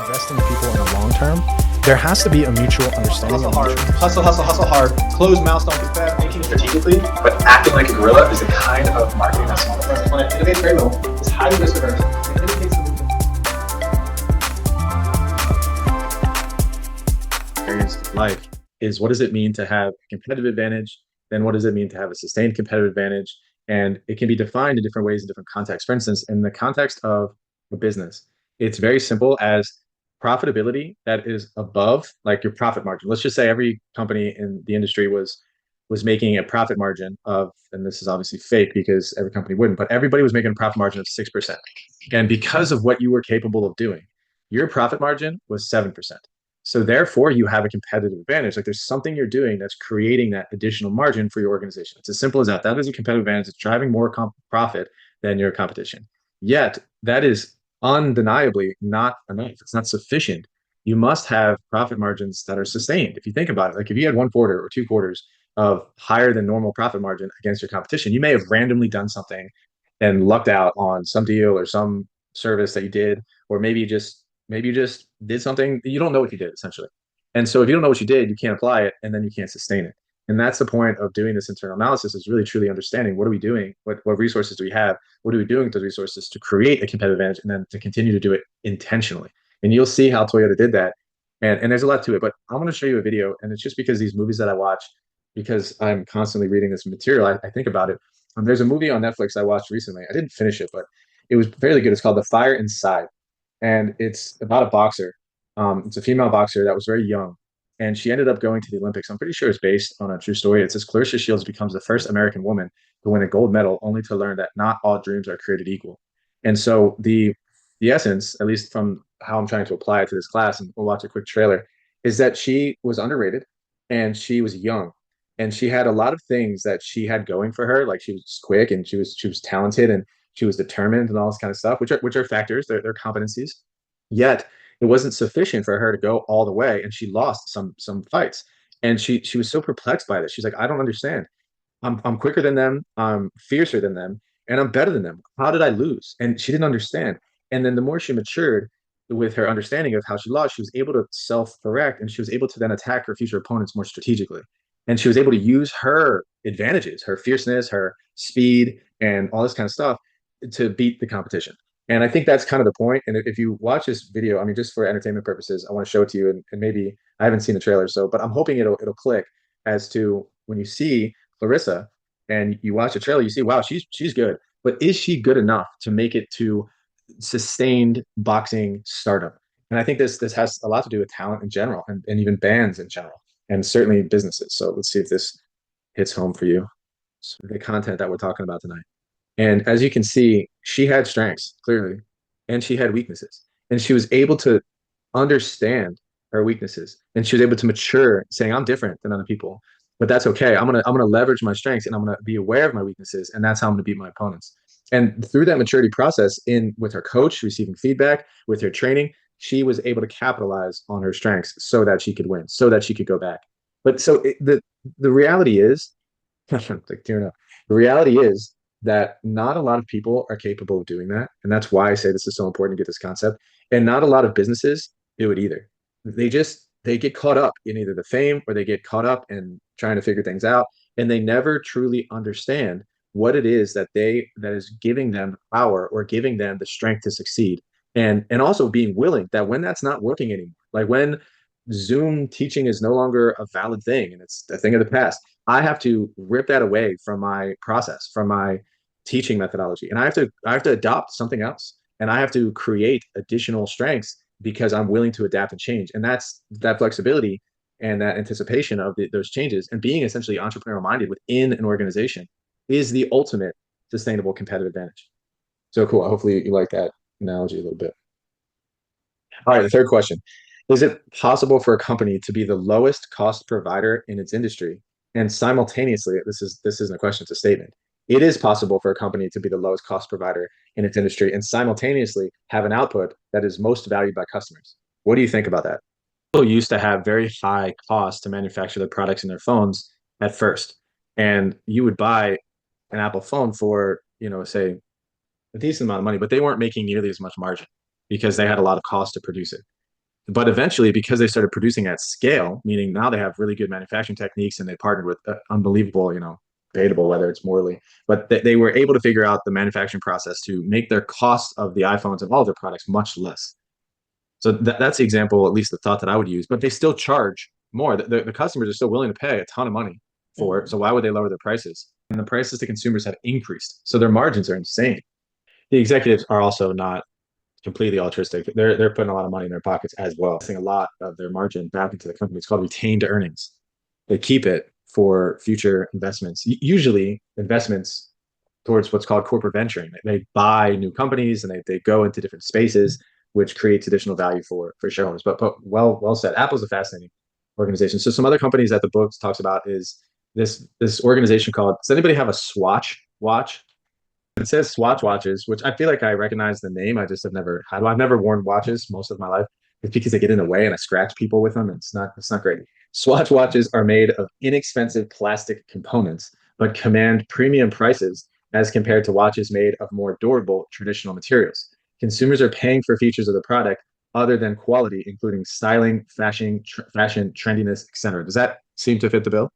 invest in people in the long term, there has to be a mutual understanding. Hustle hard, hustle hard. Closed mouths don't get fed. Thinking strategically, but acting like a gorilla is the kind of marketing that's small. When it innovates very little, it's highly risk averse, and it takes experience of life is what does it mean to have a competitive advantage? Then what does it mean to have a sustained competitive advantage? And it can be defined in different ways in different contexts. For instance, in the context of a business, it's very simple as profitability that is above like your profit margin. Let's just say every company in the industry was making a profit margin of, and this is obviously fake because every company wouldn't, but everybody was making a profit margin of 6%. And because of what you were capable of doing, your profit margin was 7%. So therefore, you have a competitive advantage. Like there's something you're doing that's creating that additional margin for your organization. It's as simple as that. That is a competitive advantage. It's driving more profit than your competition. Yet that is undeniably not enough. It's not sufficient. You must have profit margins that are sustained. If you think about it, like if you had 1 quarter or 2 quarters of higher than normal profit margin against your competition, you may have randomly done something and lucked out on some deal or some service that you did, or maybe you just did something you don't know what you did essentially. And so if you don't know what you did, you can't apply it and then you can't sustain it. And that's the point of doing this internal analysis, is really truly understanding what are we doing, what resources do we have, what are we doing with those resources to create a competitive advantage and then to continue to do it intentionally. And you'll see how Toyota did that. And there's a lot to it, but I want to show you a video, and it's just because these movies that I watch, because I'm constantly reading this material, I think about it. There's a movie on Netflix I watched recently. I didn't finish it, but it was fairly good. It's called The Fire Inside, and it's about a boxer. It's a female boxer that was very young, and she ended up going to the Olympics. I'm pretty sure it's based on a true story. It says Clarissa Shields becomes the first American woman to win a gold medal, only to learn that not all dreams are created equal. And so the essence, at least from how I'm trying to apply it to this class, and we'll watch a quick trailer, is that she was underrated and she was young. And she had a lot of things that she had going for her. Like she was quick and she was talented and she was determined and all this kind of stuff, which are factors, they're competencies. Yet it wasn't sufficient for her to go all the way, and she lost some fights. And she was so perplexed by this. She's like, I don't understand. I'm quicker than them, I'm fiercer than them, and I'm better than them. How did I lose? And she didn't understand. And then the more she matured with her understanding of how she lost, she was able to self-correct, and she was able to then attack her future opponents more strategically. And she was able to use her advantages, her fierceness, her speed, and all this kind of stuff to beat the competition. And I think that's kind of the point. And if you watch this video, I mean, just for entertainment purposes, I want to show it to you. And maybe I haven't seen the trailer, so but I'm hoping it'll click as to when you see Clarissa and you watch the trailer, you see, wow, she's good. But is she good enough to make it to sustained boxing stardom? And I think this has a lot to do with talent in general, and even bands in general, and certainly businesses. So let's see if this hits home for you. So the content that we're talking about tonight. And as you can see, she had strengths clearly, and she had weaknesses. And she was able to understand her weaknesses, and she was able to mature, saying, I'm different than other people, but that's okay. I'm gonna leverage my strengths, and I'm gonna be aware of my weaknesses, and that's how I'm gonna beat my opponents. And through that maturity process, in with her coach, receiving feedback, with her training, she was able to capitalize on her strengths so that she could win, so that she could go back. But so the reality is, like tearing up. The reality is that not a lot of people are capable of doing that. And that's why I say this is so important to get this concept. And not a lot of businesses do it either. They get caught up in either the fame, or they get caught up in trying to figure things out. And they never truly understand what it is that is giving them power or giving them the strength to succeed. And also being willing that when that's not working anymore, like when Zoom teaching is no longer a valid thing and it's a thing of the past, I have to rip that away from my process, from my teaching methodology, and I have to adopt something else, and I have to create additional strengths because I'm willing to adapt and change. And that's that flexibility and that anticipation of those changes, and being essentially entrepreneurial minded within an organization is the ultimate sustainable competitive advantage. So cool. Hopefully you like that analogy a little bit. All right, the third question. Is it possible for a company to be the lowest cost provider in its industry and simultaneously, this isn't a question, it's a statement. It is possible for a company to be the lowest cost provider in its industry and simultaneously have an output that is most valued by customers. What do you think about that? People used to have very high costs to manufacture their products and their phones at first. And you would buy an Apple phone for, say a decent amount of money, but they weren't making nearly as much margin because they had a lot of cost to produce it. But eventually, because they started producing at scale, meaning now they have really good manufacturing techniques and they partnered with unbelievable, debatable whether it's morally, but they were able to figure out the manufacturing process to make their cost of the iPhones and all of their products much less. So that's the example, at least the thought that I would use. But they still charge more. The customers are still willing to pay a ton of money for it. So why would they lower their prices? And the prices to consumers have increased. So their margins are insane. The executives are also not completely altruistic. They're putting a lot of money in their pockets as well. Putting a lot of their margin back into the company. It's called retained earnings. They keep it for future investments. Usually investments towards what's called corporate venturing. They buy new companies and they go into different spaces, which creates additional value for shareholders. But well said. Apple's a fascinating organization. So some other companies that the book talks about is this organization called. Does anybody have a Swatch watch? It says Swatch watches, which I feel like I recognize the name. I just have never had. I've never worn watches most of my life. It's because they get in the way and I scratch people with them. It's not great. Swatch watches are made of inexpensive plastic components, but command premium prices as compared to watches made of more durable traditional materials. Consumers are paying for features of the product other than quality, including styling, fashion, trendiness, etc. Does that seem to fit the bill?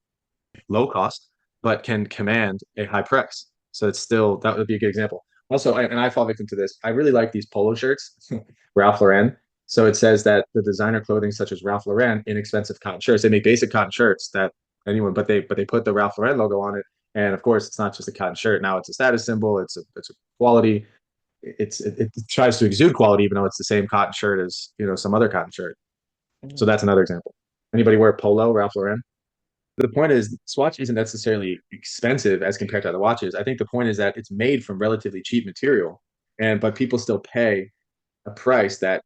Low cost, but can command a high price. So it's still, that would be a good example. Also, and I fall victim to this. I really like these polo shirts, Ralph Lauren. So it says that the designer clothing such as Ralph Lauren, inexpensive cotton shirts. They make basic cotton shirts that anyone, but they put the Ralph Lauren logo on it. And of course, it's not just a cotton shirt. Now it's a status symbol. It's a quality. It tries to exude quality, even though it's the same cotton shirt as some other cotton shirt. So that's another example. Anybody wear polo, Ralph Lauren? The point is, Swatch isn't necessarily expensive as compared to other watches. I think the point is that it's made from relatively cheap material, but people still pay a price that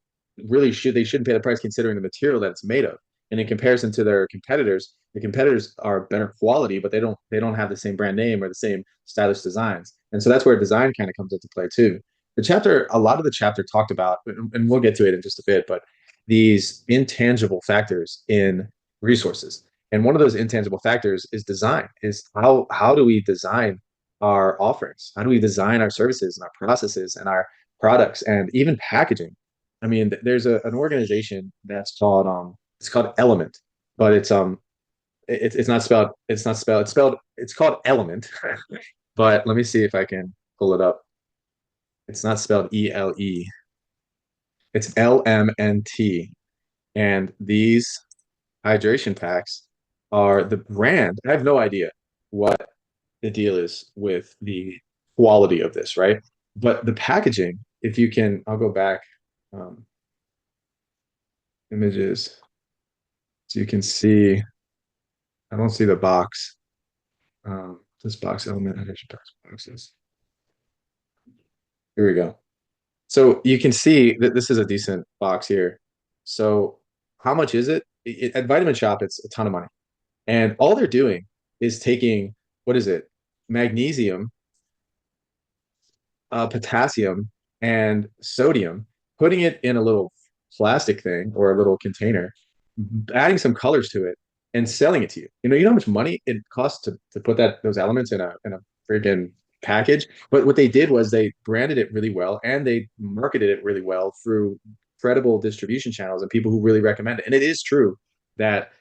really they shouldn't pay the price considering the material that it's made of. And in comparison to their competitors, the competitors are better quality, but they don't have the same brand name or the same stylish designs. And so that's where design kind of comes into play too. A lot of the chapter talked about, and we'll get to it in just a bit, but these intangible factors in resources. And one of those intangible factors is design, is how do we design our offerings? How do we design our services and our processes and our products and even packaging? I mean, there's an organization that's called it's called Element, but it's called Element. But let me see if I can pull it up. It's not spelled ELE. It's LMNT. And these hydration packs are the brand. I have no idea what the deal is with the quality of this, right? But the packaging, if you can, I'll go back. Images. So you can see, I don't see the box. This box Element hydration packs boxes. Here we go. So you can see that this is a decent box here. So how much is it? At Vitamin Shop, it's a ton of money. And all they're doing is taking, what is it? Magnesium, potassium, and sodium, putting it in a little plastic thing or a little container, adding some colors to it, and selling it to you. You know how much money it costs to put those elements in a freaking package? But what they did was they branded it really well and they marketed it really well through credible distribution channels and people who really recommend it. And it is true that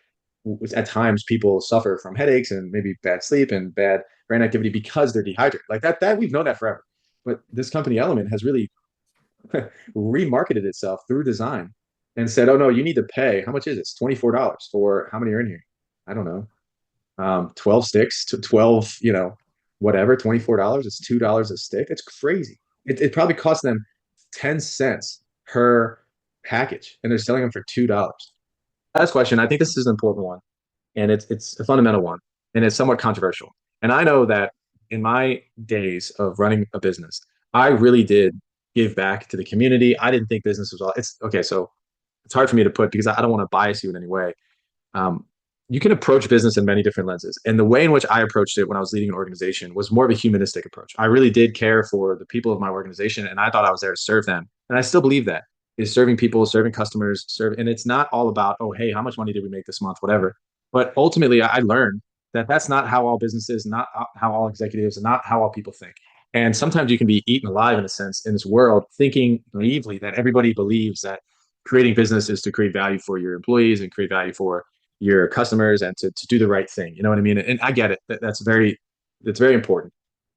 at times people suffer from headaches and maybe bad sleep and bad brain activity because they're dehydrated. Like that we've known that forever. But this company Element has really remarketed itself through design and said, oh no, you need to pay. How much is it? It's $24 for how many are in here? I don't know. 12 sticks to 12, whatever, $24. It's $2 a stick. It's crazy. It probably cost them 10 cents per package and they're selling them for $2. Last question. I think this is an important one, and it's a fundamental one, and it's somewhat controversial. And I know that in my days of running a business, I really did give back to the community. I didn't think business was all. It's okay. So it's hard for me to put because I don't want to bias you in any way. You can approach business in many different lenses, and the way in which I approached it when I was leading an organization was more of a humanistic approach. I really did care for the people of my organization, and I thought I was there to serve them, and I still believe that. Is serving people, serving customers, and it's not all about, oh, hey, how much money did we make this month, whatever. But ultimately, I learned that that's not how all businesses, not how all executives, and not how all people think. And sometimes you can be eaten alive in a sense in this world, thinking naively that everybody believes that creating business is to create value for your employees and create value for your customers and to do the right thing. You know what I mean? And I get it. That's very important.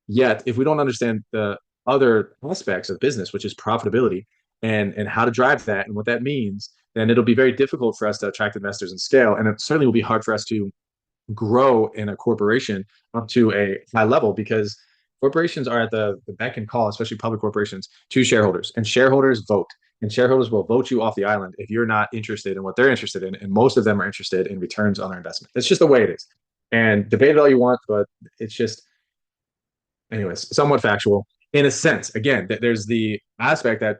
Yet, if we don't understand the other aspects of business, which is profitability and how to drive that and what that means, then it'll be very difficult for us to attract investors and scale. And it certainly will be hard for us to grow in a corporation up to a high level because corporations are at the beck and call, especially public corporations, to shareholders, and shareholders vote. And shareholders will vote you off the island if you're not interested in what they're interested in. And most of them are interested in returns on their investment. That's just the way it is. And debate it all you want, but it's just, anyways, somewhat factual in a sense. Again, there's the aspect that,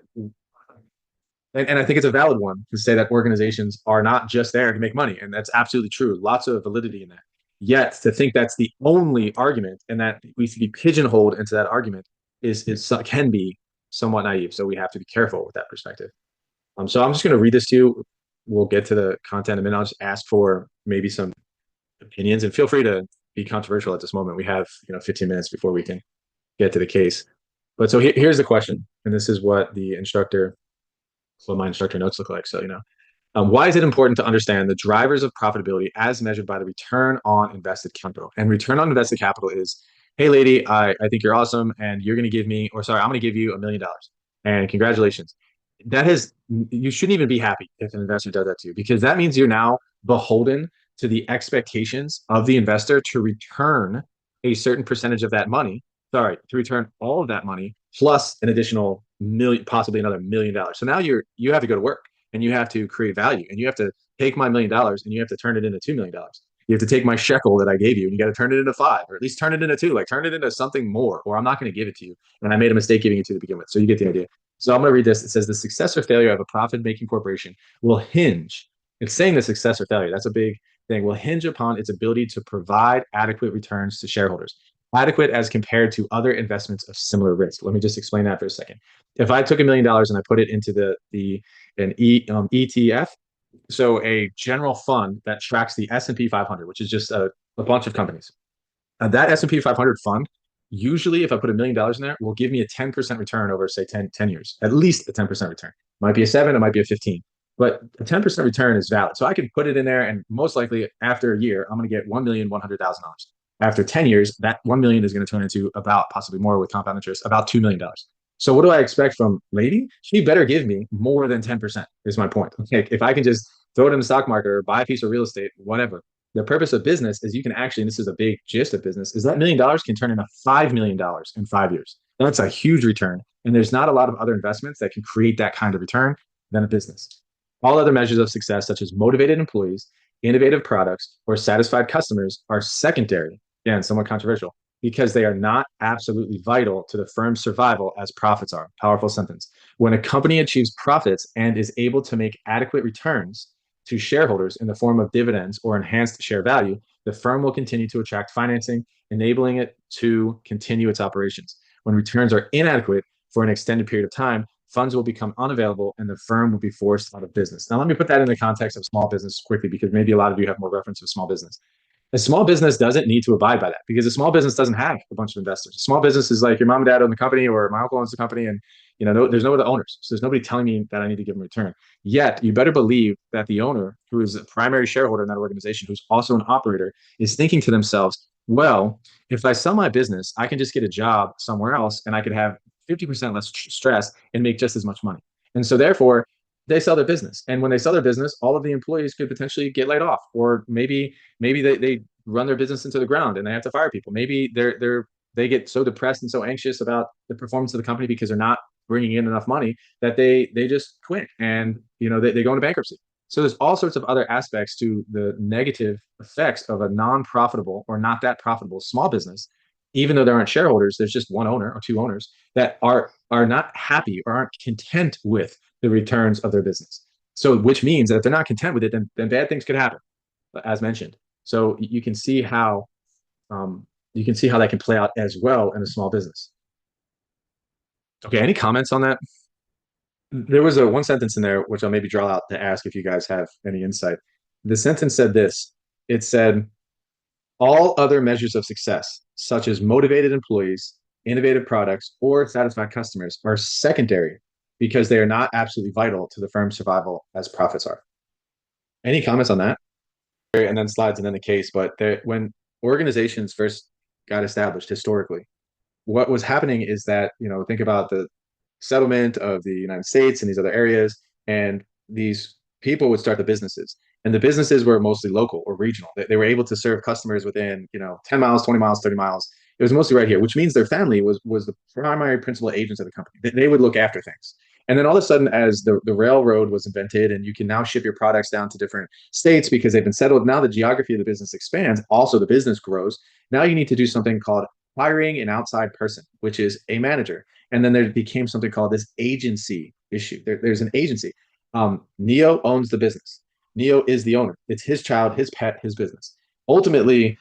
and I think it's a valid one to say that organizations are not just there to make money. And that's absolutely true. Lots of validity in that. Yet to think that's the only argument and that we should be pigeonholed into that argument can be somewhat naive. So we have to be careful with that perspective. So I'm just going to read this to you. We'll get to the content in a minute. I'll just ask for maybe some opinions and feel free to be controversial at this moment. We have 15 minutes before we can get to the case. But so here's the question, and this is what my instructor notes look like. So why is it important to understand the drivers of profitability as measured by the return on invested capital? And return on invested capital is, hey, lady, I think you're awesome, and you're going to give me, I'm going to give you $1 million, and congratulations. You shouldn't even be happy if an investor does that to you, because that means you're now beholden to the expectations of the investor to return a certain percentage of that money. To return all of that money plus an additional million, possibly another $1 million. So now you have to go to work and you have to create value, and you have to take my $1 million and you have to turn it into $2 million. You have to take my shekel that I gave you and you got to turn it into 5, or at least turn it into 2, like turn it into something more, or I'm not going to give it to you. And I made a mistake giving it to you to begin with. So you get the idea. So I'm going to read this. It says the success or failure of a profit-making corporation will hinge. It's saying the success or failure. That's a big thing. Will hinge upon its ability to provide adequate returns to shareholders. Adequate as compared to other investments of similar risk. Let me just explain that for a second. If I took $1 million and I put it into an ETF, so a general fund that tracks the S&P 500, which is just a bunch of companies, that S&P 500 fund, usually if I put $1 million in there, will give me a 10% return over, say, 10 years, at least a 10% return. Might be a 7, it might be a 15. But a 10% return is valid. So I can put it in there, and most likely after a year, I'm going to get $1,100,000. After 10 years, that 1 million is going to turn into about, possibly more with compound interest, about $2 million. So what do I expect from lady? She better give me more than 10% is my point. Okay, if I can just throw it in the stock market or buy a piece of real estate, whatever. The purpose of business is you can actually, and this is a big gist of business, is that $1 million can turn into $5 million in 5 years. That's a huge return. And there's not a lot of other investments that can create that kind of return than a business. All other measures of success, such as motivated employees, innovative products, or satisfied customers, are secondary. Again, somewhat controversial, because they are not absolutely vital to the firm's survival as profits are. Powerful sentence. When a company achieves profits and is able to make adequate returns to shareholders in the form of dividends or enhanced share value, the firm will continue to attract financing, enabling it to continue its operations. When returns are inadequate for an extended period of time, funds will become unavailable and the firm will be forced out of business. Now, let me put that in the context of small business quickly, because maybe a lot of you have more reference to small business. A small business doesn't need to abide by that, because a small business doesn't have a bunch of investors. A small business is like your mom and dad own the company, or my uncle owns the company, and there's no other owners. So there's nobody telling me that I need to give them a return. Yet you better believe that the owner, who is a primary shareholder in that organization, who's also an operator, is thinking to themselves, well, if I sell my business, I can just get a job somewhere else and I could have 50% less stress and make just as much money. And so therefore, they sell their business. And when they sell their business, all of the employees could potentially get laid off, or maybe they run their business into the ground and they have to fire people. Maybe they get so depressed and so anxious about the performance of the company because they're not bringing in enough money that they just quit, and they go into bankruptcy. So there's all sorts of other aspects to the negative effects of a non-profitable or not that profitable small business. Even though there aren't shareholders, there's just one owner or two owners that are not happy or aren't content with the returns of their business. So, which means that if they're not content with it, then bad things could happen, as mentioned. So you can see how that can play out as well in a small business. Okay, any comments on that? There was one sentence in there which I'll maybe draw out to ask if you guys have any insight. The sentence said this. It said, all other measures of success, such as motivated employees, innovative products, or satisfied customers, are secondary because they are not absolutely vital to the firm's survival as profits are. Any comments on that? And then slides and then the case. But when organizations first got established historically, what was happening is that, think about the settlement of the United States and these other areas, and these people would start the businesses. And the businesses were mostly local or regional. They were able to serve customers within, 10 miles, 20 miles, 30 miles. It was mostly right here, which means their family was the primary principal agents of the company. They would look after things. And then all of a sudden, as the railroad was invented and you can now ship your products down to different states because they've been settled, now the geography of the business expands. Also, the business grows. Now you need to do something called hiring an outside person, which is a manager. And then there became something called this agency issue. There's an agency. Neo owns the business. Neo is the owner. It's his child, his pet, his business. Ultimately,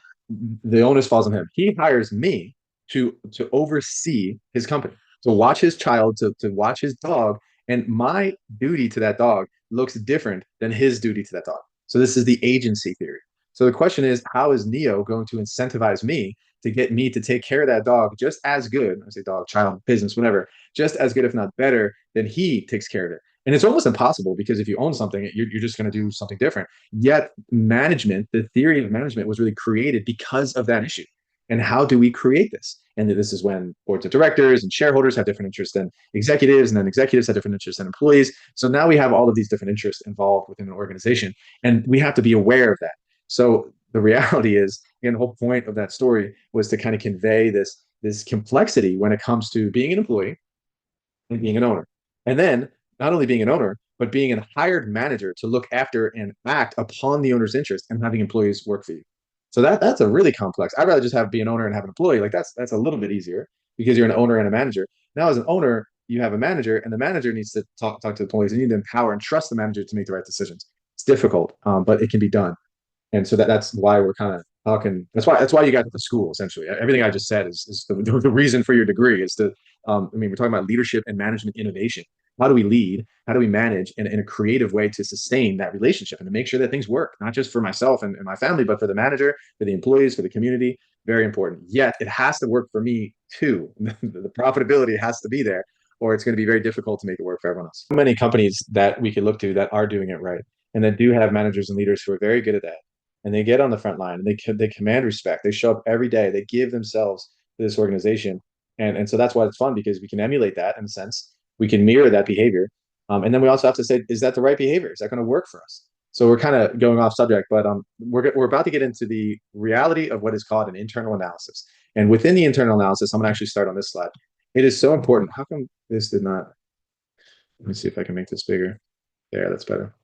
the onus falls on him. He hires me to oversee his company, to watch his child, to watch his dog. And my duty to that dog looks different than his duty to that dog. So this is the agency theory. So the question is, how is Neo going to incentivize me to get me to take care of that dog just as good? I say dog, child, business, whatever, just as good, if not better, than he takes care of it. And it's almost impossible, because if you own something, you're just going to do something different. Yet management, the theory of management, was really created because of that issue. And how do we create this? And this is when boards of directors and shareholders have different interests than executives, and then executives have different interests than employees. So now we have all of these different interests involved within an organization, and we have to be aware of that. So the reality is, again, the whole point of that story was to kind of convey this complexity when it comes to being an employee and being an owner. And then not only being an owner, but being a hired manager to look after and act upon the owner's interest and having employees work for you. So that's a really complex. I'd rather just be an owner and have an employee. Like that's a little bit easier, because you're an owner and a manager. Now, as an owner, you have a manager, and the manager needs to talk to the employees. You need to empower and trust the manager to make the right decisions. It's difficult, but it can be done. And so that's why we're kind of talking. That's why you got to the school, essentially. Everything I just said is the reason for your degree is to. We're talking about leadership and management innovation. How do we lead? How do we manage in a creative way to sustain that relationship and to make sure that things work, not just for myself and my family, but for the manager, for the employees, for the community? Very important. Yet it has to work for me too. The profitability has to be there, or it's going to be very difficult to make it work for everyone else. So many companies that we could look to that are doing it right, and that do have managers and leaders who are very good at that. And they get on the front line, and they command respect. They show up every day. They give themselves to this organization. And so that's why it's fun, because we can emulate that in a sense. We can mirror that behavior. And then we also have to say, is that the right behavior? Is that going to work for us? So we're kind of going off subject, but we're about to get into the reality of what is called an internal analysis. And within the internal analysis, I'm going to actually start on this slide. It is so important. How come this did not? Let me see if I can make this bigger. There, that's better.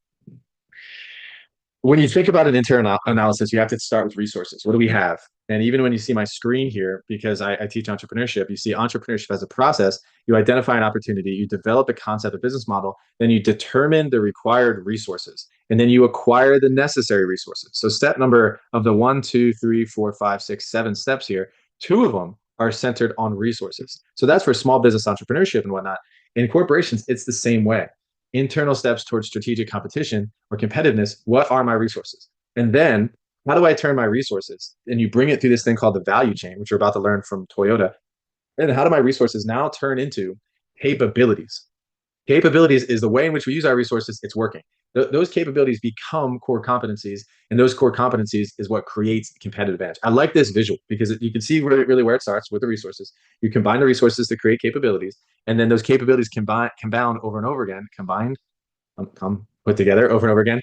When you think about an internal analysis, you have to start with resources. What do we have? And even when you see my screen here, because I teach entrepreneurship, you see entrepreneurship as a process. You identify an opportunity, you develop a concept, a business model, then you determine the required resources, and then you acquire the necessary resources. So step number of the 1, 2, 3, 4, 5, 6, 7 steps here, 2 of them are centered on resources. So that's for small business entrepreneurship and whatnot. In corporations, it's the same way. Internal steps towards strategic competition or competitiveness. What are my resources? And then how do I turn my resources? And you bring it through this thing called the value chain, which you're about to learn from Toyota. And how do my resources now turn into capabilities? Capabilities is the way in which we use our resources. It's working. Those capabilities become core competencies, and those core competencies is what creates competitive advantage. I like this visual because you can see really where it starts with the resources. You combine the resources to create capabilities, and then those capabilities compound over and over again, put together over and over again.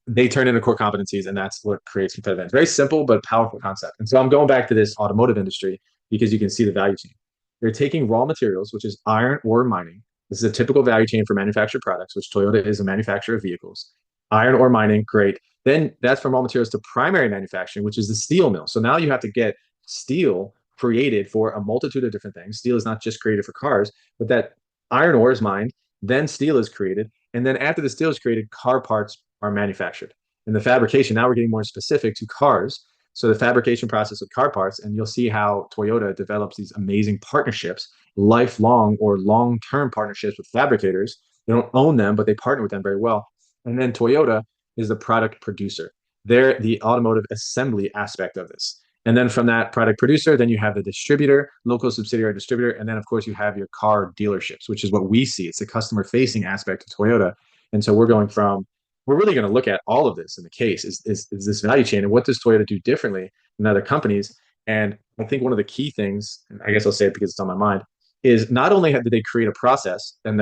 They turn into core competencies, and that's what creates competitive advantage. Very simple but powerful concept. And so I'm going back to this automotive industry because you can see the value chain. They're taking raw materials, which is iron ore mining. This is a typical value chain for manufactured products, which Toyota is a manufacturer of vehicles. Iron ore mining, great. Then that's from raw materials to primary manufacturing, which is the steel mill. So now you have to get steel created for a multitude of different things. Steel is not just created for cars, but that iron ore is mined, then steel is created. And then after the steel is created, car parts are manufactured. And the fabrication, now we're getting more specific to cars. So the fabrication process with car parts, and you'll see how Toyota develops these amazing partnerships, lifelong or long-term partnerships with fabricators. They don't own them, but they partner with them very well. And then Toyota is the product producer. They're the automotive assembly aspect of this. And then from that product producer, then you have the distributor, local subsidiary distributor. And then, of course, you have your car dealerships, which is what we see. It's the customer facing aspect of Toyota. And so we're really going to look at all of this in the case is this value chain and what does Toyota do differently than other companies. And I think one of the key things, and I guess I'll say it because it's on my mind, is not only did they create a process and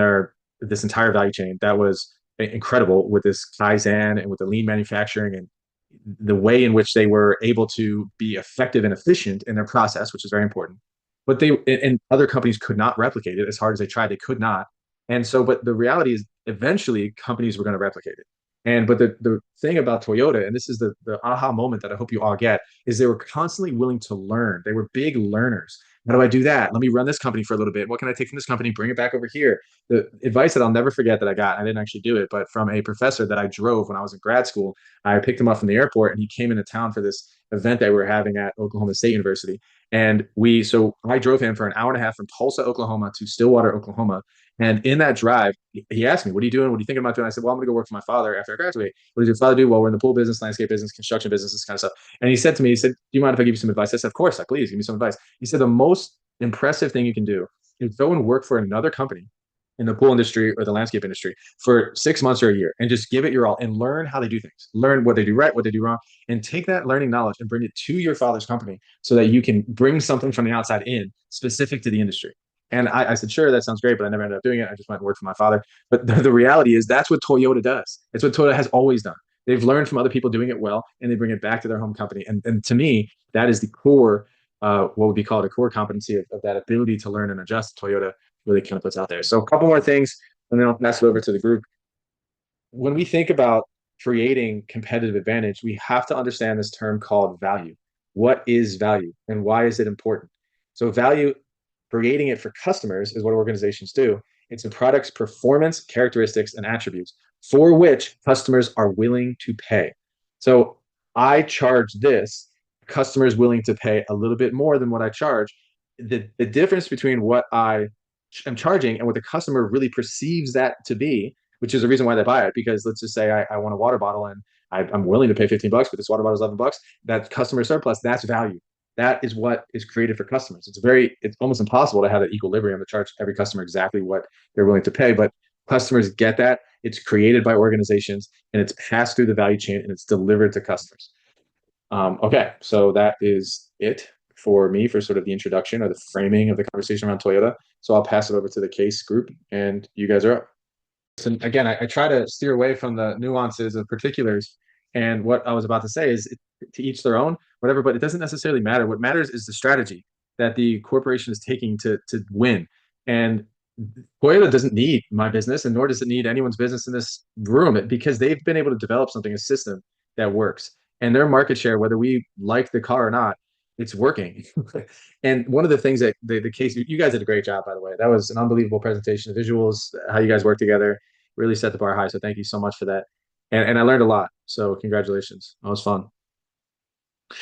this entire value chain that was incredible with this Kaizen and with the lean manufacturing and the way in which they were able to be effective and efficient in their process, which is very important. But and other companies could not replicate it as hard as they tried. They could not. And so, but the reality is eventually companies were going to replicate it. But the thing about Toyota, and this is the aha moment that I hope you all get, is they were constantly willing to learn. They were big learners. How do I do that? Let me run this company for a little bit. What can I take from this company? Bring it back over here. The advice that I'll never forget that I got, I didn't actually do it, but from a professor that I drove when I was in grad school. I picked him up from the airport and he came into town for this event that we were having at Oklahoma State University. So I drove him for an hour and a half from Tulsa, Oklahoma to Stillwater, Oklahoma. And in that drive, he asked me, "What are you doing? What are you thinking about doing?" I said, "Well, I'm going to go work for my father after I graduate." "What does your father do?" "Well, we're in the pool business, landscape business, construction business, this kind of stuff." And he said to me, he said, "Do you mind if I give you some advice?" I said, "Of course, please give me some advice." He said, "The most impressive thing you can do is go and work for another company in the pool industry or the landscape industry for 6 months or a year and just give it your all and learn how they do things, learn what they do right, what they do wrong, and take that learning knowledge and bring it to your father's company so that you can bring something from the outside in specific to the industry." And I said, "Sure, that sounds great," but I never ended up doing it. I just went and worked for my father. But the reality is that's what Toyota does. It's what Toyota has always done. They've learned from other people doing it well, and they bring it back to their home company. And to me, that is the core, what would be called a core competency of that ability to learn and adjust Toyota really kind of puts out there. So a couple more things, and then I'll pass it over to the group. When we think about creating competitive advantage, we have to understand this term called value. What is value and why is it important? So value, creating it for customers is what organizations do. It's a product's performance, characteristics, and attributes for which customers are willing to pay. So I charge this, customers willing to pay a little bit more than what I charge. The difference between what I am charging and what the customer really perceives that to be, which is the reason why they buy it. Because let's just say I want a water bottle and I'm willing to pay $15, but this water bottle is $11. That customer surplus, that's value. That is what is created for customers. It's almost impossible to have that equilibrium to charge every customer exactly what they're willing to pay. But customers get that. It's created by organizations and it's passed through the value chain and it's delivered to customers. Okay, so that is it for me for sort of the introduction or the framing of the conversation around Toyota. So I'll pass it over to the case group and you guys are up. And again, I try to steer away from the nuances of particulars. And what I was about to say is to each their own, whatever, but it doesn't necessarily matter. What matters is the strategy that the corporation is taking to win. And Toyota doesn't need my business, and nor does it need anyone's business in this room because they've been able to develop something, a system that works. And their market share, whether we like the car or not, it's working. And one of the things that the case, you guys did a great job, by the way. That was an unbelievable presentation. The visuals, how you guys work together, really set the bar high. So thank you so much for that. And I learned a lot. So congratulations. That was fun.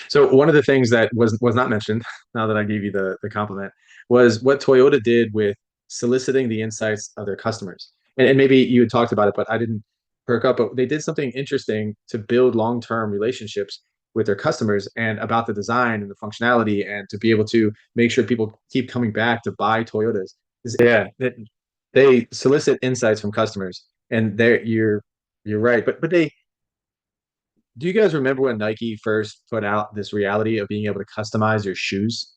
So one of the things that was not mentioned, now that I gave you the compliment, was what Toyota did with soliciting the insights of their customers. And maybe you had talked about it, but I didn't perk up. But they did something interesting to build long-term relationships with their customers and about the design and the functionality and to be able to make sure people keep coming back to buy Toyotas. Yeah, they solicit insights from customers, and you're right. But they do you guys remember when Nike first put out this reality of being able to customize your shoes?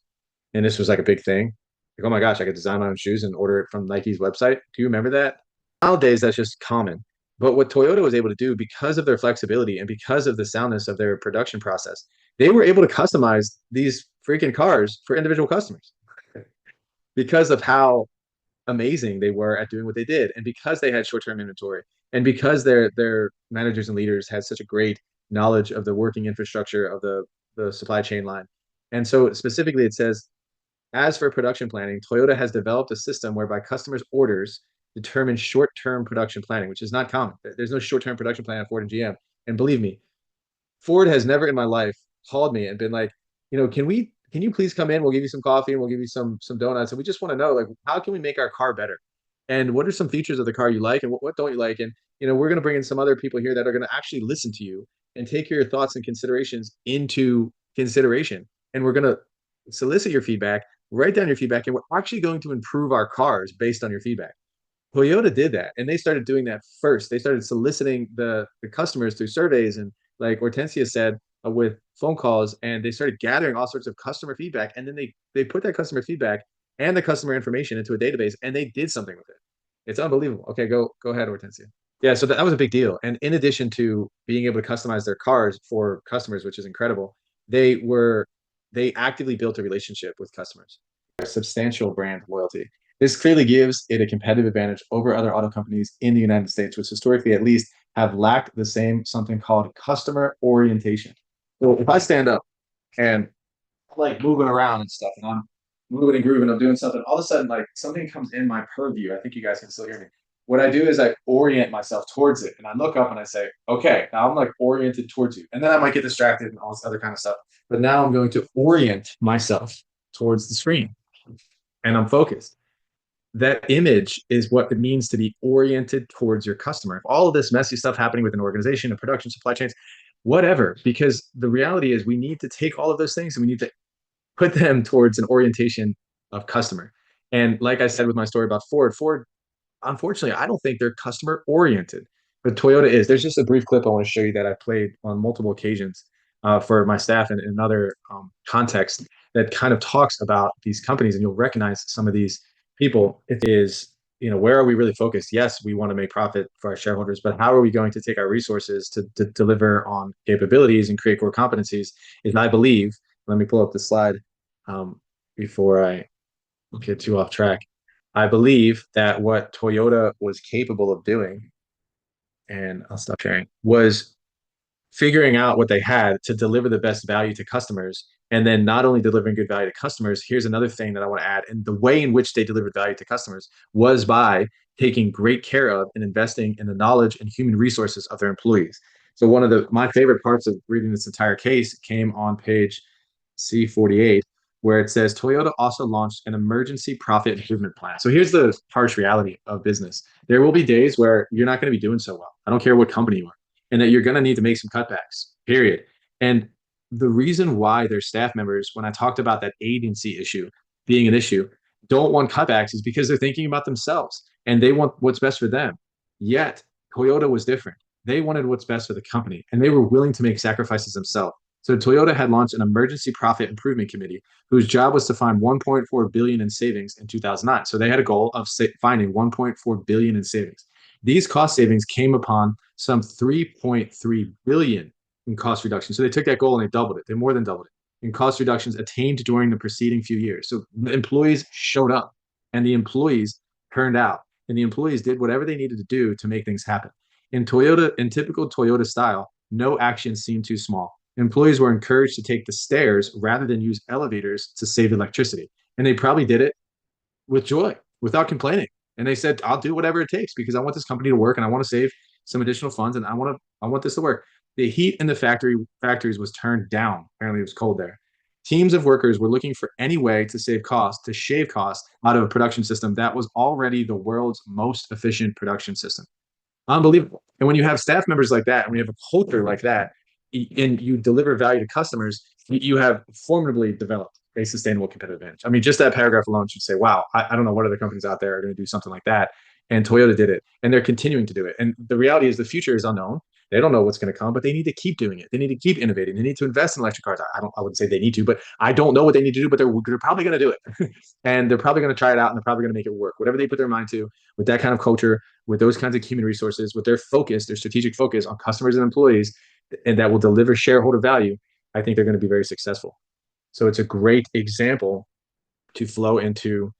And this was like a big thing. Like, oh my gosh, I could design my own shoes and order it from Nike's website. Do you remember that? Nowadays, that's just common. But what Toyota was able to do because of their flexibility and because of the soundness of their production process, they were able to customize these freaking cars for individual customers because of how amazing they were at doing what they did. And because they had short-term inventory and because their managers and leaders had such a great knowledge of the working infrastructure of the supply chain line. And so specifically it says, as for production planning, Toyota has developed a system whereby customers' orders determine short-term production planning, which is not common. There's no short-term production plan at Ford and GM. And believe me, Ford has never in my life called me and been like, can you please come in? We'll give you some coffee and we'll give you some donuts. And we just want to know, like, how can we make our car better? And what are some features of the car you like and what don't you like? And, we're going to bring in some other people here that are going to actually listen to you and take your thoughts and considerations into consideration and we're going to solicit your feedback, write down your feedback, and we're actually going to improve our cars based on your feedback. Toyota did that, and they started doing that first. They started soliciting the customers through surveys and, like Hortensia said, with phone calls, and they started gathering all sorts of customer feedback, and then they put that customer feedback and the customer information into a database, and they did something with it. It's unbelievable. Okay, go ahead, Hortensia. Yeah, so that was a big deal. And in addition to being able to customize their cars for customers, which is incredible, they actively built a relationship with customers. Substantial brand loyalty. This clearly gives it a competitive advantage over other auto companies in the United States, which historically at least have lacked the same something called customer orientation. So if I stand up and like moving around and stuff, and I'm moving and grooving, I'm doing something, all of a sudden like something comes in my purview. I think you guys can still hear me. What I do is I orient myself towards it, and I look up and I say, okay, now I'm like oriented towards you. And then I might get distracted and all this other kind of stuff. But now I'm going to orient myself towards the screen, and I'm focused. That image is what it means to be oriented towards your customer. If all of this messy stuff happening with an organization and production, supply chains, whatever, because the reality is we need to take all of those things and we need to put them towards an orientation of customer. And like I said with my story about Ford, unfortunately, I don't think they're customer oriented, but Toyota is. There's just a brief clip I want to show you that I played on multiple occasions for my staff and in another context that kind of talks about these companies, and you'll recognize some of these people. It is, where are we really focused? Yes, we want to make profit for our shareholders, but how are we going to take our resources to deliver on capabilities and create core competencies? And I believe, let me pull up the slide before I get too off track. I believe that what Toyota was capable of doing, and I'll stop sharing, was figuring out what they had to deliver the best value to customers. And then not only delivering good value to customers, here's another thing that I want to add. And the way in which they delivered value to customers was by taking great care of and investing in the knowledge and human resources of their employees. So one of my favorite parts of reading this entire case came on page C48, where it says Toyota also launched an emergency profit improvement plan. So here's the harsh reality of business. There will be days where you're not going to be doing so well. I don't care what company you are, and that you're going to need to make some cutbacks, period. And the reason why their staff members, when I talked about that agency issue being an issue, don't want cutbacks is because they're thinking about themselves and they want what's best for them. Yet Toyota was different. They wanted what's best for the company, and they were willing to make sacrifices themselves. So Toyota had launched an emergency profit improvement committee whose job was to find 1.4 billion in savings in 2009. So they had a goal of finding 1.4 billion in savings. These cost savings came upon some 3.3 billion in cost reduction. So they took that goal and they doubled it. They more than doubled it in cost reductions attained during the preceding few years. So the employees showed up, and the employees turned out, and the employees did whatever they needed to do to make things happen. In typical Toyota style, no action seemed too small. Employees were encouraged to take the stairs rather than use elevators to save electricity. And they probably did it with joy, without complaining. And they said, I'll do whatever it takes because I want this company to work and I want to save some additional funds and I want this to work. The heat in the factories was turned down. Apparently it was cold there. Teams of workers were looking for any way to shave costs out of a production system that was already the world's most efficient production system. Unbelievable. And when you have staff members like that, and when you have a culture like that, and you deliver value to customers, you have formidably developed a sustainable competitive advantage. I mean, just that paragraph alone should say, wow, I don't know what other companies out there are going to do something like that. And Toyota did it, and they're continuing to do it. And the reality is the future is unknown. They don't know what's going to come, but they need to keep doing it. They need to keep innovating. They need to invest in electric cars. I wouldn't say they need to, but I don't know what they need to do, but they're probably going to do it. And they're probably going to try it out, and they're probably going to make it work. Whatever they put their mind to, with that kind of culture, with those kinds of human resources, with their focus, their strategic focus on customers and employees, and that will deliver shareholder value, I think they're going to be very successful. So it's a great example to flow into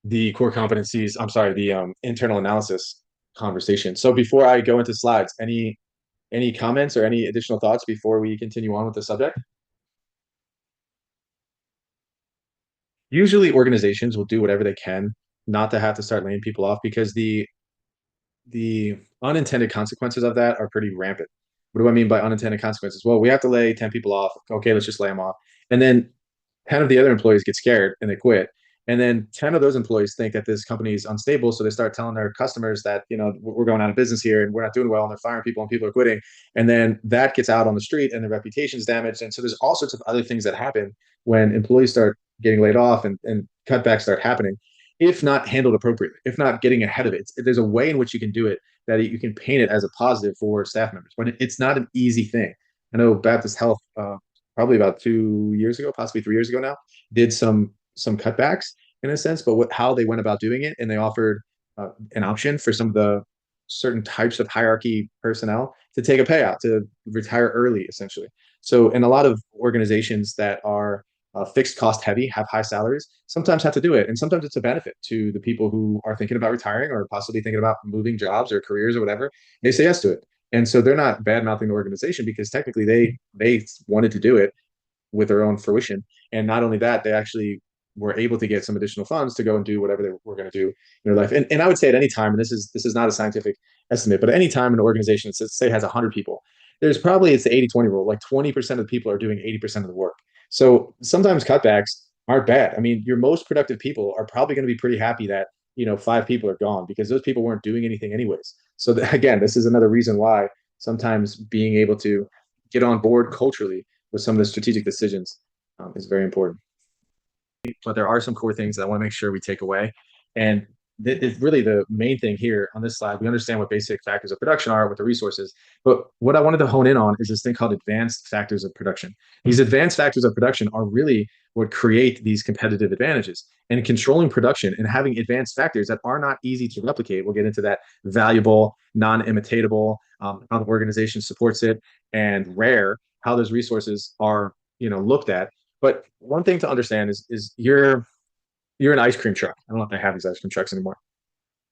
the core competencies. I'm sorry, the internal analysis conversation. So before I go into slides, any comments or any additional thoughts before we continue on with the subject? Usually organizations will do whatever they can not to have to start laying people off because the unintended consequences of that are pretty rampant. What do I mean by unintended consequences? Well, we have to lay 10 people off. Okay, let's just lay them off. And then 10 of the other employees get scared and they quit. And then 10 of those employees think that this company is unstable. So they start telling their customers that, we're going out of business here and we're not doing well, and they're firing people and people are quitting. And then that gets out on the street and the reputation's damaged. And so there's all sorts of other things that happen when employees start getting laid off and cutbacks start happening, if not handled appropriately, if not getting ahead of it. There's a way in which you can do it that you can paint it as a positive for staff members, but it's not an easy thing. I know Baptist Health, probably about 2 years ago, possibly 3 years ago now, did some cutbacks in a sense, but how they went about doing it, and they offered an option for some of the certain types of hierarchy personnel to take a payout to retire early, essentially. So, and a lot of organizations that are fixed cost heavy, have high salaries, sometimes have to do it, and sometimes it's a benefit to the people who are thinking about retiring or possibly thinking about moving jobs or careers or whatever. They say yes to it, and so they're not bad mouthing the organization because technically they wanted to do it with their own fruition. And not only that, they actually were able to get some additional funds to go and do whatever they were going to do in their life. And I would say at any time, and this is not a scientific estimate, but at any time an organization, say has 100 people, there's probably, it's the 80-20 rule, like 20% of the people are doing 80% of the work. So sometimes cutbacks aren't bad. I mean, your most productive people are probably going to be pretty happy that, 5 people are gone because those people weren't doing anything anyways. So again, this is another reason why sometimes being able to get on board culturally with some of the strategic decisions is very important. But there are some core things that I want to make sure we take away. And it's really the main thing here on this slide. We understand what basic factors of production are with the resources, but what I wanted to hone in on is this thing called advanced factors of production. These advanced factors of production are really what create these competitive advantages, and controlling production and having advanced factors that are not easy to replicate. We'll get into that: valuable, non-imitatable, how the organization supports it, and rare, how those resources are, looked at. But one thing to understand is you're an ice cream truck. I don't know if they have these ice cream trucks anymore.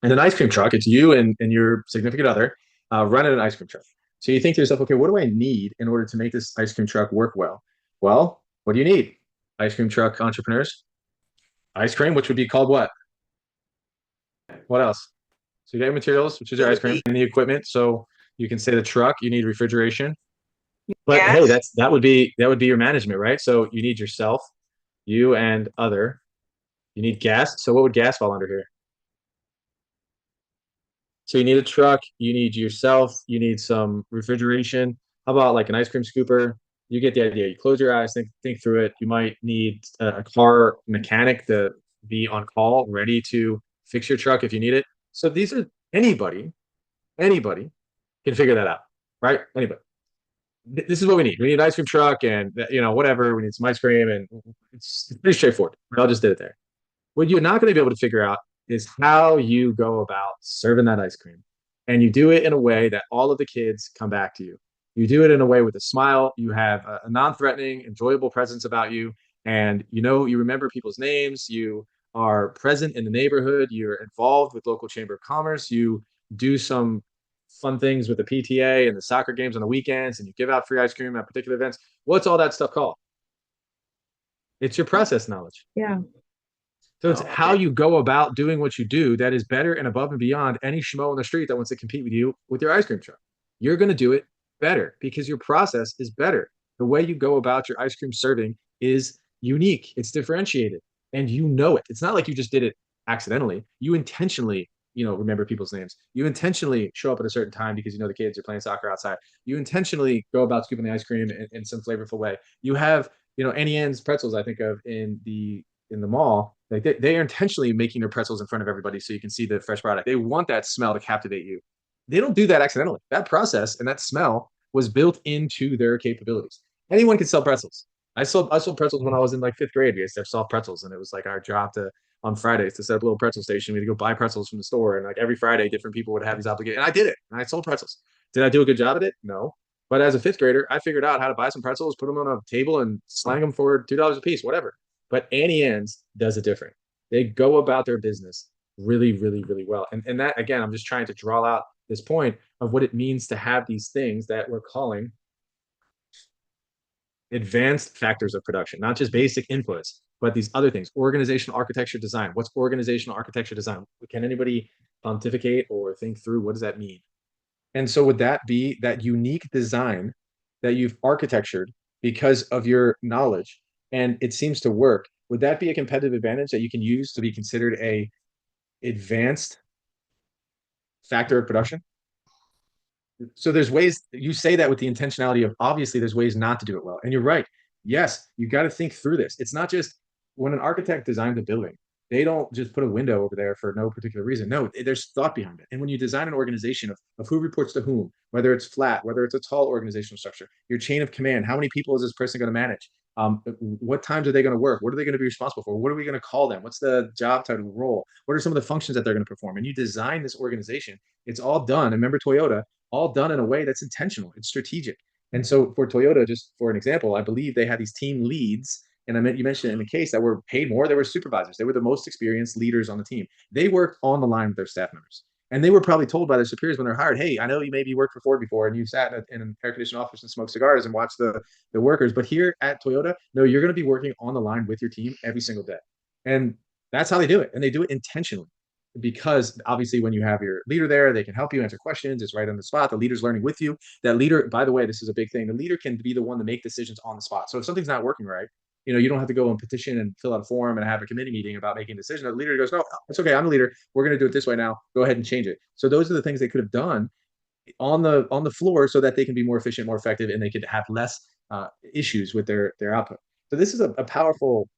And an ice cream truck, it's you and your significant other running an ice cream truck. So you think to yourself, okay, what do I need in order to make this ice cream truck work well? Well, what do you need? Ice cream truck entrepreneurs, ice cream, which would be called what? What else? So you got your materials, which is your ice cream, and the equipment. So you can say the truck, you need refrigeration. But hey, that would be your management, right? So you need yourself, you and other. You need gas. So what would gas fall under here? So you need a truck, you need yourself, you need some refrigeration. How about like an ice cream scooper? You get the idea. You close your eyes, think through it. You might need a car mechanic to be on call, ready to fix your truck if you need it. So these are anybody can figure that out, right? Anybody. This is what we need. We need an ice cream truck and whatever. We need some ice cream, and it's pretty straightforward. I just did it there. What you're not going to be able to figure out is how you go about serving that ice cream. And you do it in a way that all of the kids come back to you. You do it in a way with a smile. You have a non-threatening, enjoyable presence about you. And you remember people's names. You are present in the neighborhood. You're involved with local chamber of commerce. You do some fun things with the PTA and the soccer games on the weekends, and you give out free ice cream at particular events. What's all that stuff called? It's your process knowledge. Yeah. So it's how you go about doing what you do that is better and above and beyond any schmo on the street that wants to compete with you with your ice cream truck. You're going to do it better because your process is better. The way you go about your ice cream serving is unique. It's differentiated, and it. It's not like you just did it accidentally. You intentionally, remember people's names. You intentionally show up at a certain time because the kids are playing soccer outside. You intentionally go about scooping the ice cream in some flavorful way. You have, Annie Ann's pretzels, I think of in the mall. Like they are intentionally making their pretzels in front of everybody so you can see the fresh product. They want that smell to captivate you. They don't do that accidentally. That process and that smell was built into their capabilities. Anyone can sell pretzels. I sold pretzels when I was in like 5th grade. We used to sell pretzels, and it was like our job on Fridays to set up a little pretzel station. We had to go buy pretzels from the store, and like every Friday, different people would have these obligations. And I did it. And I sold pretzels. Did I do a good job at it? No. But as a 5th grader, I figured out how to buy some pretzels, put them on a table, and slang them for $2 a piece, whatever. But Annie Ann's does it different. They go about their business really, really, really well. And that, again, I'm just trying to draw out this point of what it means to have these things that we're calling advanced factors of production, not just basic inputs, but these other things. Organizational architecture design. What's organizational architecture design? Can anybody pontificate or think through what does that mean? And so would that be that unique design that you've architectured because of your knowledge, and it seems to work, would that be a competitive advantage that you can use to be considered a advanced factor of production? So there's ways you say that with the intentionality of obviously there's ways not to do it well. And you're right. Yes, you got to think through this. It's not just when an architect designs a building, they don't just put a window over there for no particular reason. No, there's thought behind it. And when you design an organization of who reports to whom, whether it's flat, whether it's a tall organizational structure, your chain of command, how many people is this person going to manage? What times are they going to work? What are they going to be responsible for? What are we going to call them? What's the job title, role? What are some of the functions that they're going to perform? And you design this organization. It's all done. And remember Toyota, all done in a way that's intentional. It's strategic. And so for Toyota, just for an example, I believe they had these team leads. And you mentioned in the case that were paid more, they were supervisors. They were the most experienced leaders on the team. They worked on the line with their staff members. And they were probably told by their superiors when they're hired, hey, I know you maybe worked for Ford before and you sat in an air-conditioned office and smoked cigars and watched the workers. But here at Toyota, no, you're going to be working on the line with your team every single day. And that's how they do it. And they do it intentionally because obviously when you have your leader there, they can help you answer questions. It's right on the spot. The leader's learning with you. That leader, by the way, this is a big thing. The leader can be the one to make decisions on the spot. So if something's not working right, you don't have to go and petition and fill out a form and have a committee meeting about making a decision. The leader goes, no, it's okay. I'm the leader. We're going to do it this way now. Go ahead and change it. So those are the things they could have done on the floor so that they can be more efficient, more effective, and they could have less issues with their output. So this is a powerful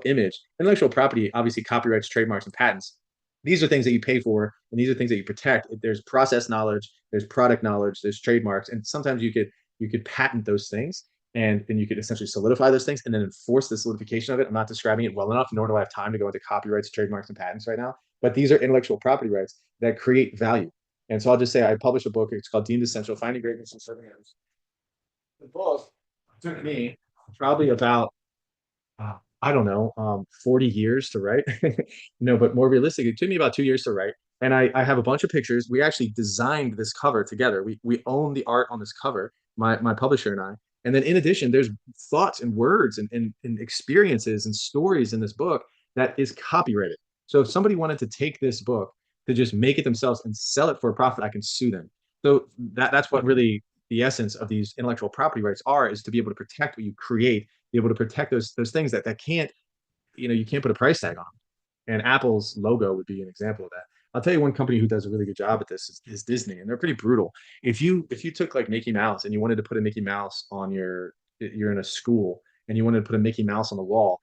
image. Intellectual property, obviously copyrights, trademarks, and patents. These are things that you pay for, and these are things that you protect. There's process knowledge, there's product knowledge, there's trademarks, and sometimes you could patent those things, and you could essentially solidify those things and then enforce the solidification of it. I'm not describing it well enough, nor do I have time to go into copyrights, trademarks, and patents right now. But these are intellectual property rights that create value. And so I'll just say I published a book. It's called Deemed Essential: Finding Greatness in Serving Others. The book took me probably about I don't know, 40 years to write. No, but more realistic, it took me about 2 years to write. And I have a bunch of pictures. We actually designed this cover together. We own the art on this cover, my publisher and I. And then in addition, there's thoughts and words and experiences and stories in this book that is copyrighted. So if somebody wanted to take this book to just make it themselves and sell it for a profit, I can sue them. So that's what really the essence of these intellectual property rights are, is to be able to protect what you create, be able to protect those things that can't, you can't put a price tag on. And Apple's logo would be an example of that. I'll tell you one company who does a really good job at this is Disney, and they're pretty brutal. If you took like Mickey Mouse and you wanted to put a Mickey Mouse on you're in a school and you wanted to put a Mickey Mouse on the wall,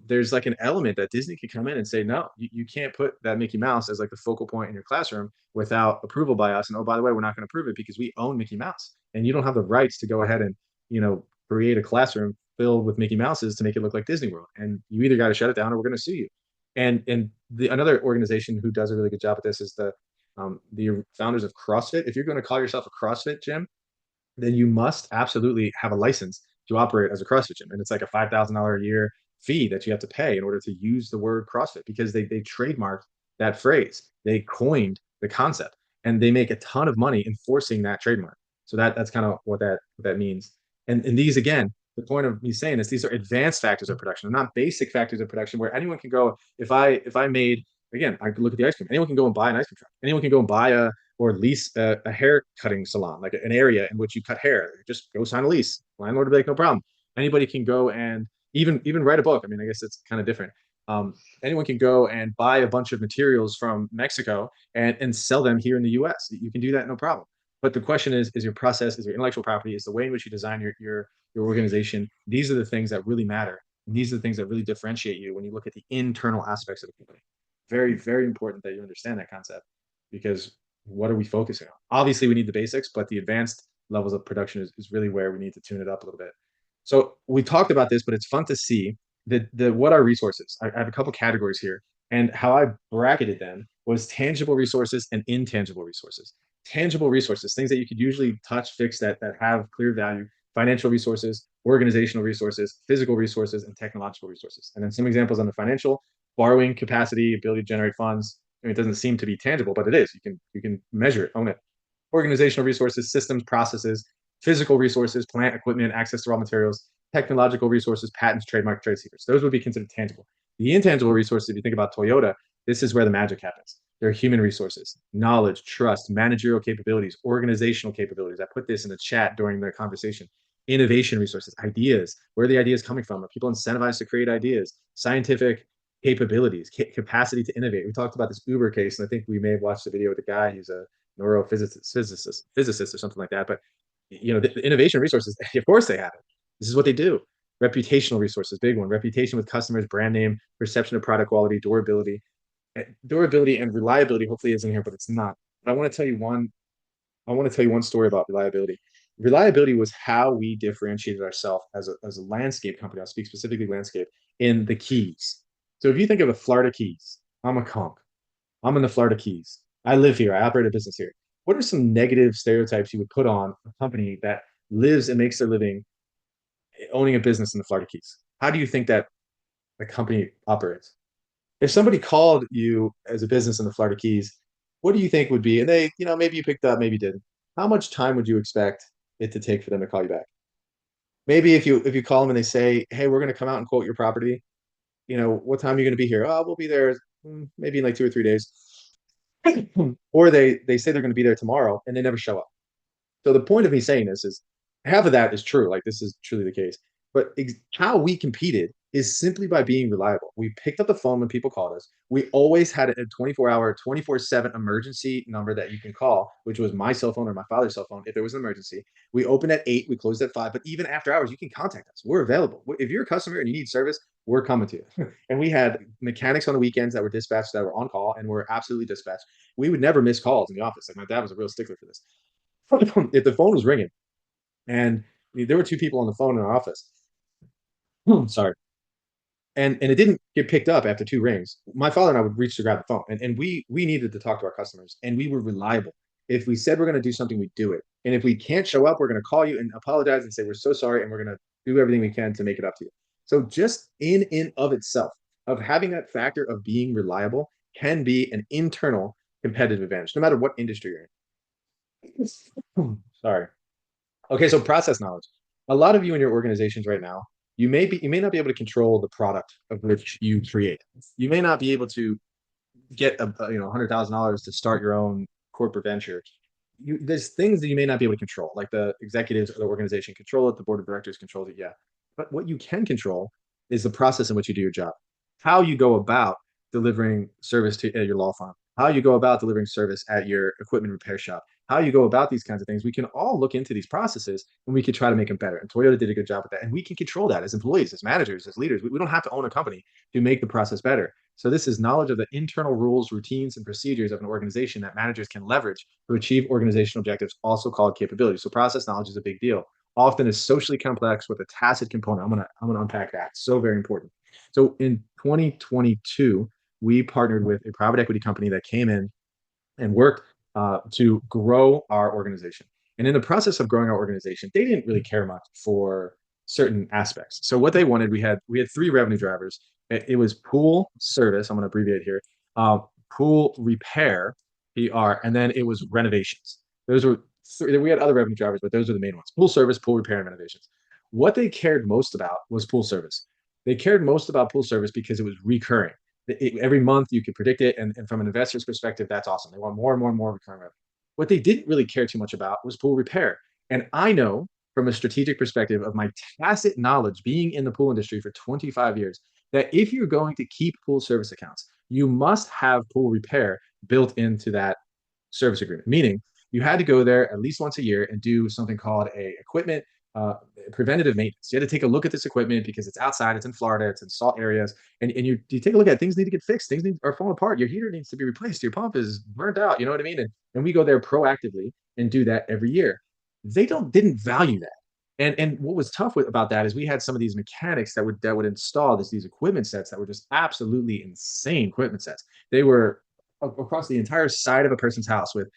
there's like an element that Disney could come in and say, no, you can't put that Mickey Mouse as like the focal point in your classroom without approval by us. And oh, by the way, we're not going to approve it because we own Mickey Mouse, and you don't have the rights to go ahead and create a classroom filled with Mickey Mouses to make it look like Disney World. And you either got to shut it down or we're going to sue you. And another organization who does a really good job at this is the founders of CrossFit. If you're going to call yourself a CrossFit gym, then you must absolutely have a license to operate as a CrossFit gym. And it's like a $5,000 a year fee that you have to pay in order to use the word CrossFit, because they trademarked that phrase. They coined the concept, and they make a ton of money enforcing that trademark. So that's kind of what that means. And these, again, the point of me saying this, these are advanced factors of production, not basic factors of production where anyone can go. If I made, again, I could look at the ice cream. Anyone can go and buy an ice cream truck. Anyone can go and buy or lease a hair cutting salon, like an area in which you cut hair. Just go sign a lease. Landlord will be like, no problem. Anybody can go and even write a book. I mean, I guess it's kind of different. Anyone can go and buy a bunch of materials from Mexico and sell them here in the US. You can do that, no problem. But the question is your process, is your intellectual property, is the way in which you design your organization. These are the things that really matter. And these are the things that really differentiate you when you look at the internal aspects of the company. Very, very important that you understand that concept, because what are we focusing on? Obviously, we need the basics, but the advanced levels of production is really where we need to tune it up a little bit. So we talked about this, but it's fun to see what are resources. I have a couple categories here, and how I bracketed them was tangible resources and intangible resources. Tangible resources, things that you could usually touch, fix, that have clear value: financial resources, organizational resources, physical resources, and technological resources. And then some examples on the financial: borrowing capacity, ability to generate funds. I mean, it doesn't seem to be tangible, but it is. You can measure it, own it. Organizational resources, systems, processes. Physical resources, plant, equipment, access to raw materials. Technological resources, patents, trademark, trade secrets. Those would be considered tangible. The intangible resources, if you think about Toyota, this is where the magic happens. There are human resources, knowledge, trust, managerial capabilities, organizational capabilities. I put this in the chat during the conversation. innovation resources, ideas. Where are the ideas coming from? Are people incentivized to create ideas? Scientific capabilities, capacity to innovate. We talked about this Uber case, and I think we may have watched the video with the guy who's a physicist or something like that. But the innovation resources, of course they have it. This is what they do. Reputational resources, big one. Reputation with customers, brand name, perception of product quality, durability. Durability and reliability hopefully isn't here, but it's not. But I want to tell you one story about reliability. Reliability was how we differentiated ourselves as a landscape company. I'll speak specifically landscape in the Keys. So if you think of the Florida Keys, I'm a conch. I'm in the Florida Keys. I live here. I operate a business here. What are some negative stereotypes you would put on a company that lives and makes their living owning a business in the Florida Keys? How do you think that the company operates? If somebody called you as a business in the Florida Keys, what do you think would be, and they, maybe you picked up, maybe you didn't. How much time would you expect it to take for them to call you back? Maybe if you call them and they say, "Hey, we're going to come out and quote your property. What time are you going to be here?" "Oh, we'll be there maybe in like 2 or 3 days." Or they say they're going to be there tomorrow and they never show up. So the point of me saying this is half of that is true. Like this is truly the case. But how we competed is simply by being reliable. We picked up the phone when people called us. We always had a 24-hour, 24/7 emergency number that you can call, which was my cell phone or my father's cell phone if there was an emergency. We opened at 8, we closed at 5, but even after hours, you can contact us. We're available. If you're a customer and you need service, we're coming to you. And we had mechanics on the weekends that were dispatched, that were on call and were absolutely dispatched. We would never miss calls in the office. Like my dad was a real stickler for this. If the phone was ringing and there were two people on the phone in our office, sorry, and it didn't get picked up after two rings, my father and I would reach to grab the phone, and we needed to talk to our customers, and we were reliable. If we said we're going to do something, we do it. And if we can't show up, we're going to call you and apologize and say we're so sorry, and we're going to do everything we can to make it up to you. So just in of itself, of having that factor of being reliable can be an internal competitive advantage, no matter what industry you're in. Sorry. Okay, so process knowledge. A lot of you in your organizations right now, you may not be able to control the product of which you create. You may not be able to get $100,000 to start your own corporate venture. There's things that you may not be able to control, like the executives of the organization control it, the board of directors controls it, yeah. But what you can control is the process in which you do your job, how you go about delivering service to at your law firm, how you go about delivering service at your equipment repair shop, how you go about these kinds of things. We can all look into these processes and we could try to make them better. And Toyota did a good job with that. And we can control that as employees, as managers, as leaders. We don't have to own a company to make the process better. So this is knowledge of the internal rules, routines, and procedures of an organization that managers can leverage to achieve organizational objectives, also called capability. So process knowledge is a big deal. Often is socially complex with a tacit component. I'm gonna unpack that. So very important. So in 2022, we partnered with a private equity company that came in and worked to grow our organization. And in the process of growing our organization, they didn't really care much for certain aspects. So what they wanted, we had three revenue drivers. It was pool service. I'm going to abbreviate here. Pool repair, PR, and then it was renovations. Those were we had other revenue drivers, but those are the main ones: pool service, pool repair, and renovations. What they cared most about was pool service. They cared most about pool service because it was recurring. Every month you could predict it, and from an investor's perspective, that's awesome. They want more and more and more recurring revenue. What they didn't really care too much about was pool repair. And I know from a strategic perspective of my tacit knowledge being in the pool industry for 25 years that if you're going to keep pool service accounts, you must have pool repair built into that service agreement. Meaning you had to go there at least once a year and do something called a equipment uh, preventative maintenance. You had to take a look at this equipment because it's outside, it's in Florida, it's in salt areas, and you take a look at it, things need to get fixed, are falling apart. Your heater needs to be replaced, your pump is burnt out. You know what I mean? And we go there proactively and do that every year. They didn't value that. And what was tough about that is we had some of these mechanics that would install these equipment sets that were just absolutely insane equipment sets. They were across the entire side of a person's house with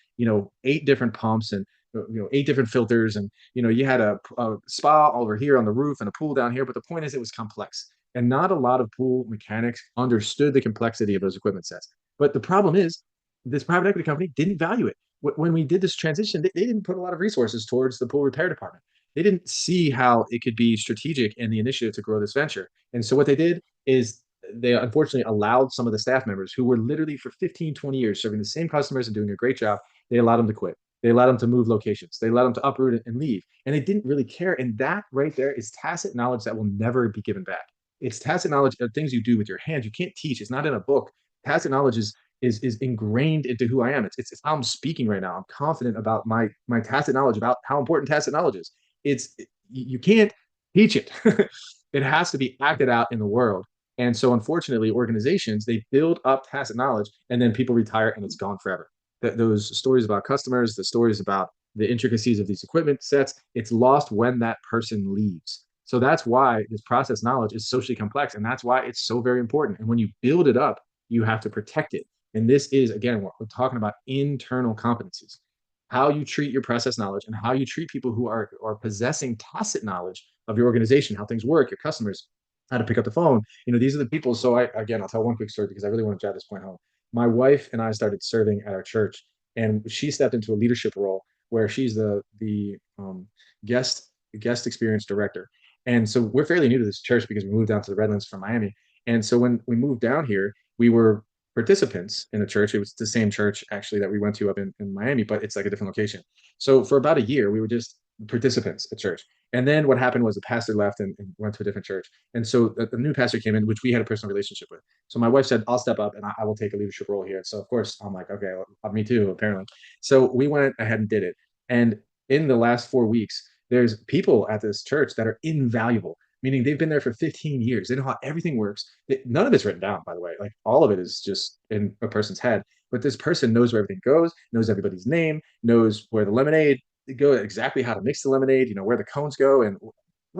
8 different pumps and 8 different filters, and you had a spa over here on the roof and a pool down here. But the point is, it was complex, and not a lot of pool mechanics understood the complexity of those equipment sets. But the problem is, this private equity company didn't value it. When we did this transition, they didn't put a lot of resources towards the pool repair department. They didn't see how it could be strategic in the initiative to grow this venture. And so what they did is they unfortunately allowed some of the staff members who were literally for 15, 20 years serving the same customers and doing a great job, they allowed them to quit. They allowed them to move locations. They allowed them to uproot and leave. And they didn't really care. And that right there is tacit knowledge that will never be given back. It's tacit knowledge of things you do with your hands. You can't teach. It's not in a book. Tacit knowledge is ingrained into who I am. It's how I'm speaking right now. I'm confident about my tacit knowledge, about how important tacit knowledge is. You can't teach it. It has to be acted out in the world. And so, unfortunately, organizations, they build up tacit knowledge and then people retire and it's gone forever. Those stories about customers, the stories about the intricacies of these equipment sets, it's lost when that person leaves. So that's why this process knowledge is socially complex. And that's why it's so very important. And when you build it up, you have to protect it. And this is, again, what we're talking about, internal competencies. How you treat your process knowledge and how you treat people who are possessing tacit knowledge of your organization, how things work, your customers, how to pick up the phone. These are the people. So I'll tell one quick story because I really want to drive this point home. My wife and I started serving at our church, and she stepped into a leadership role where she's the guest experience director. And so we're fairly new to this church because we moved down to the Redlands from Miami. And so when we moved down here, we were participants in the church. It was the same church actually that we went to up in Miami, but it's like a different location. So for about a year, we were just participants at church. And then what happened was the pastor left and went to a different church. And so the new pastor came in, which we had a personal relationship with. So my wife said, I'll step up and I will take a leadership role here. So of course I'm like, okay, well, me too, apparently. So we went ahead and did it. And in the last 4 weeks, there's people at this church that are invaluable, meaning they've been there for 15 years. They know how everything works. None of it's written down, by the way. Like all of it is just in a person's head. But this person knows where everything goes, knows everybody's name, knows where the lemonade go, exactly how to mix the lemonade, where the cones go, and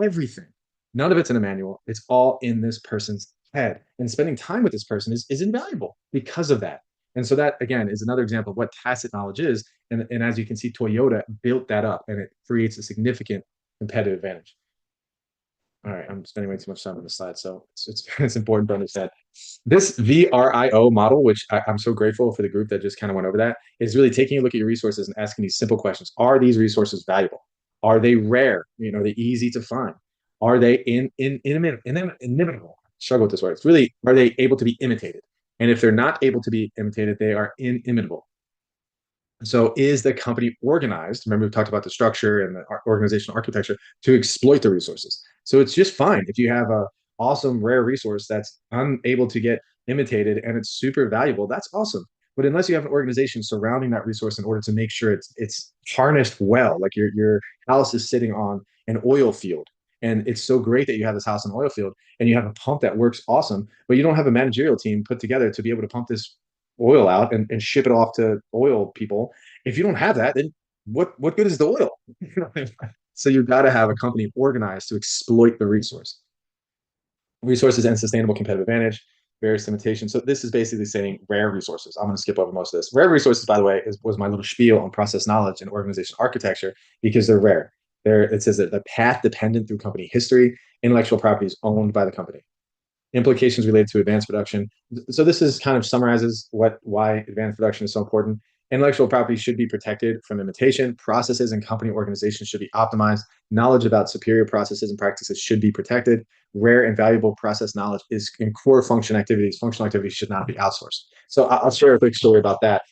everything. None of it's in a manual. It's all in this person's head. And spending time with this person is invaluable because of that. And so that, again, is another example of what tacit knowledge is. And as you can see, Toyota built that up, and it creates a significant competitive advantage. All right, I'm spending way too much time on the slide, so it's important to understand. This VRIO model, which I'm so grateful for the group that just kind of went over that, is really taking a look at your resources and asking these simple questions. Are these resources valuable? Are they rare? Are they easy to find? Are they inimitable? Struggle with this word. It's really, are they able to be imitated? And if they're not able to be imitated, they are inimitable. So is the company organized? Remember, we talked about the structure and the organizational architecture to exploit the resources. So it's just fine if you have a awesome rare resource that's unable to get imitated and it's super valuable. That's awesome. But unless you have an organization surrounding that resource in order to make sure it's harnessed well, like your house is sitting on an oil field, and it's so great that you have this house on an oil field and you have a pump that works awesome, but you don't have a managerial team put together to be able to pump this oil out and ship it off to oil people. If you don't have that, then what good is the oil? So you've got to have a company organized to exploit the resources and sustainable competitive advantage, various limitations. So this is basically saying rare resources. I'm going to skip over most of this. Rare resources, by the way, was my little spiel on process knowledge and organization architecture because they're rare. It says that the path dependent through company history, intellectual property is owned by the company. Implications related to advanced production. So this is kind of summarizes why advanced production is so important. Intellectual property should be protected from imitation. Processes and company organizations should be optimized. Knowledge about superior processes and practices should be protected. Rare and valuable process knowledge is in core function activities. Functional activities should not be outsourced. So I'll share a quick story about that.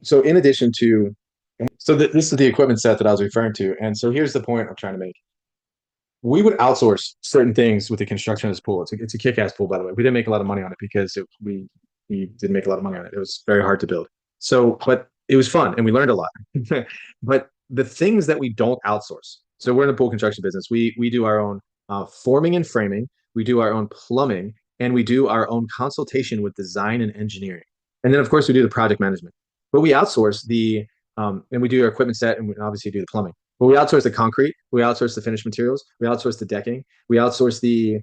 So in addition to, this is the equipment set that I was referring to. And so here's the point I'm trying to make. We would outsource certain things with the construction of this pool. It's a kick-ass pool, by the way. We didn't make a lot of money on it because we didn't make a lot of money on it. It was very hard to build. So, but it was fun and we learned a lot. But the things that we don't outsource. So we're in the pool construction business. We do our own forming and framing. We do our own plumbing, and we do our own consultation with design and engineering. And then, of course, we do the project management. But we outsource and we do our equipment set, and we obviously do the plumbing. But we outsource the concrete, we outsource the finished materials, we outsource the decking, we outsource the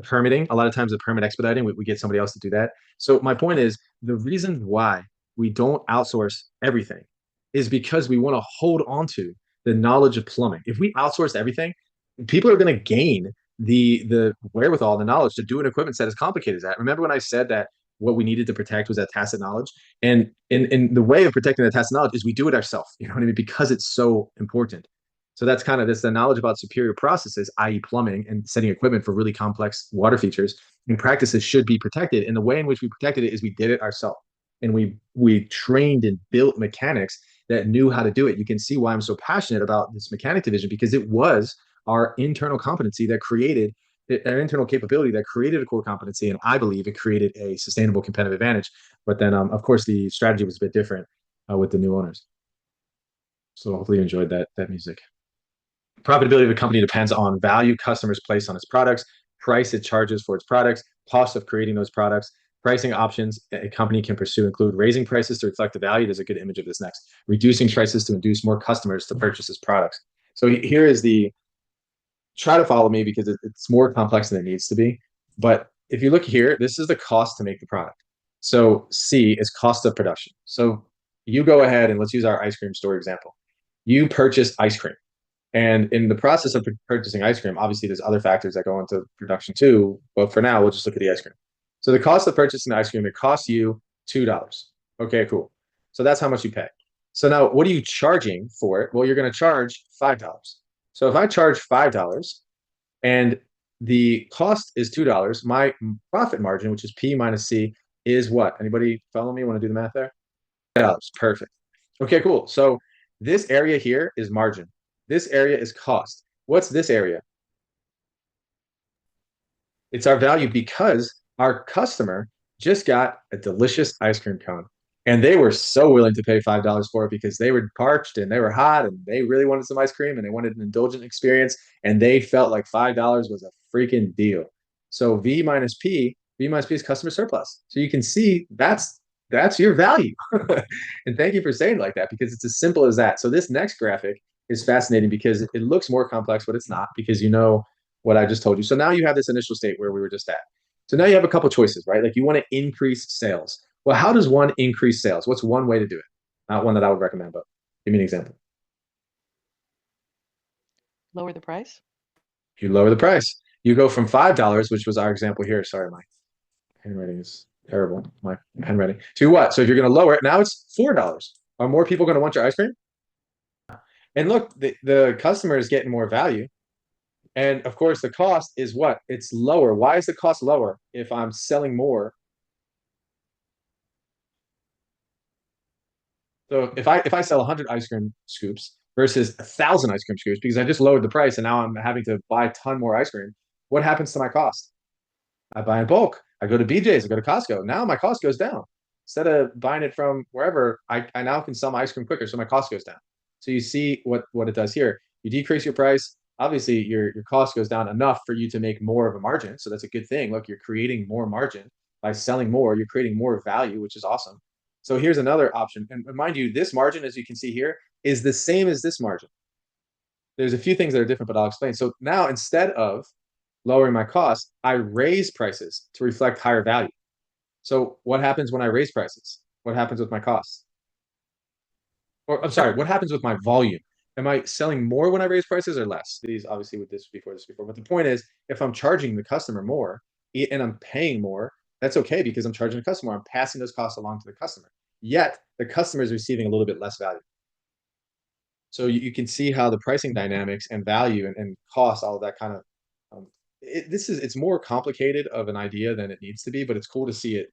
permitting. A lot of times the permit expediting, we get somebody else to do that. So my point is, the reason why we don't outsource everything is because we want to hold on to the knowledge of plumbing. If we outsource everything, people are going to gain the wherewithal, the knowledge to do an equipment set as complicated as that. Remember when I said that what we needed to protect was that tacit knowledge? And in the way of protecting that tacit knowledge is we do it ourselves, you know what I mean? Because it's so important. So that's kind of the knowledge about superior processes, i.e. plumbing and setting equipment for really complex water features and practices should be protected. And the way in which we protected it is we did it ourselves. and we trained and built mechanics that knew how to do it. You can see why I'm so passionate about this mechanic division, because it was our internal competency that created an internal capability that created a core competency, and I believe it created a sustainable competitive advantage. But then, of course, the strategy was a bit different with the new owners. So hopefully you enjoyed that music. Profitability of a company depends on value customers place on its products, price it charges for its products, cost of creating those products. Pricing options a company can pursue include raising prices to reflect the value. There's a good image of this next. Reducing prices to induce more customers to purchase its products. So here is the, try to follow me because it's more complex than it needs to be. But if you look here, this is the cost to make the product. So C is cost of production. So you go ahead and let's use our ice cream store example. You purchase ice cream. And in the process of purchasing ice cream, obviously there's other factors that go into production too. But for now, we'll just look at the ice cream. So the cost of purchasing the ice cream, it costs you $2. Okay, cool. So that's how much you pay. So now what are you charging for it? Well, you're going to charge $5. So if I charge $5 and the cost is $2, my profit margin, which is P minus C, is what? Anybody follow me? Want to do the math there? $5. Perfect. Okay, cool. So this area here is margin. This area is cost. What's this area? It's our value because our customer just got a delicious ice cream cone. And they were so willing to pay $5 for it because they were parched and they were hot and they really wanted some ice cream and they wanted an indulgent experience. And they felt like $5 was a freaking deal. So V minus P is customer surplus. So you can see that's your value. And thank you for saying it like that, because it's as simple as that. So this next graphic is fascinating because it looks more complex, but it's not, because you know what I just told you. So now you have this initial state where we were just at. So now you have a couple choices, right? Like you want to increase sales. Well, how does one increase sales? What's one way to do it? Not one that I would recommend, but give me an example. Lower the price? You lower the price. You go from $5, which was our example here. Sorry, my handwriting is terrible. My handwriting. To what? So if you're going to lower it, now it's $4. Are more people going to want your ice cream? And look, the customer is getting more value. And of course, the cost is what? It's lower. Why is the cost lower if I'm selling more? So if I sell 100 ice cream scoops versus 1,000 ice cream scoops because I just lowered the price and now I'm having to buy a ton more ice cream, what happens to my cost? I buy in bulk. I go to BJ's, I go to Costco. Now my cost goes down. Instead of buying it from wherever, I now can sell my ice cream quicker, so my cost goes down. So you see what it does here. You decrease your price. Obviously, your cost goes down enough for you to make more of a margin. So that's a good thing. Look, you're creating more margin by selling more. You're creating more value, which is awesome. So here's another option. And mind you, this margin, as you can see here, is the same as this margin. There's a few things that are different, but I'll explain. So now instead of lowering my cost, I raise prices to reflect higher value. So what happens when I raise prices? What happens with my costs? Or I'm sorry, what happens with my volume? Am I selling more when I raise prices or less? These obviously with this before. But the point is, if I'm charging the customer more and I'm paying more, that's okay because I'm charging the customer. I'm passing those costs along to the customer. Yet the customer is receiving a little bit less value. So you can see how the pricing dynamics and value and cost, all of that kind of it's more complicated of an idea than it needs to be, but it's cool to see it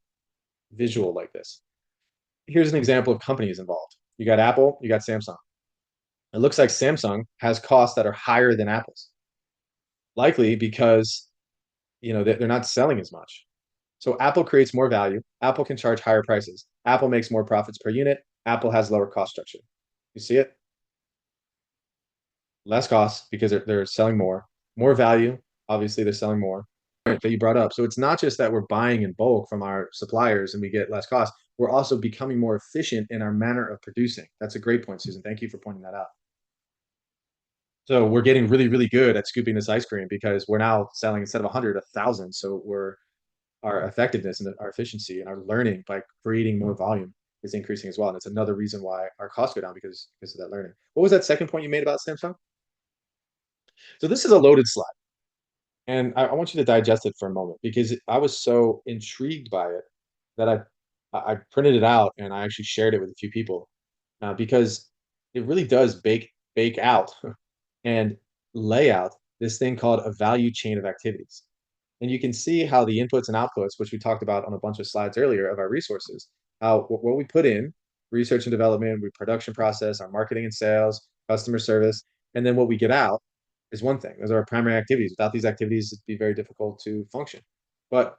visual like this. Here's an example of companies involved. You got Apple, you got Samsung. It looks like Samsung has costs that are higher than Apple's, likely because they're not selling as much. So Apple creates more value. Apple can charge higher prices. Apple makes more profits per unit. Apple has lower cost structure. You see it? Less costs because they're selling more. More value. Obviously, they're selling more. That you brought up. So it's not just that we're buying in bulk from our suppliers and we get less cost. We're also becoming more efficient in our manner of producing. That's a great point, Susan. Thank you for pointing that out. So we're getting really, really good at scooping this ice cream because we're now selling instead of 100, 1,000. So our effectiveness and our efficiency and our learning by creating more volume is increasing as well. And it's another reason why our costs go down because of that learning. What was that second point you made about Samsung? So this is a loaded slide. And I want you to digest it for a moment because I was so intrigued by it that I printed it out and I actually shared it with a few people because it really does bake out and lay out this thing called a value chain of activities. And you can see how the inputs and outputs, which we talked about on a bunch of slides earlier of our resources, what we put in, research and development, we production process, our marketing and sales, customer service, and then what we get out is one thing. Those are our primary activities. Without these activities, it'd be very difficult to function. But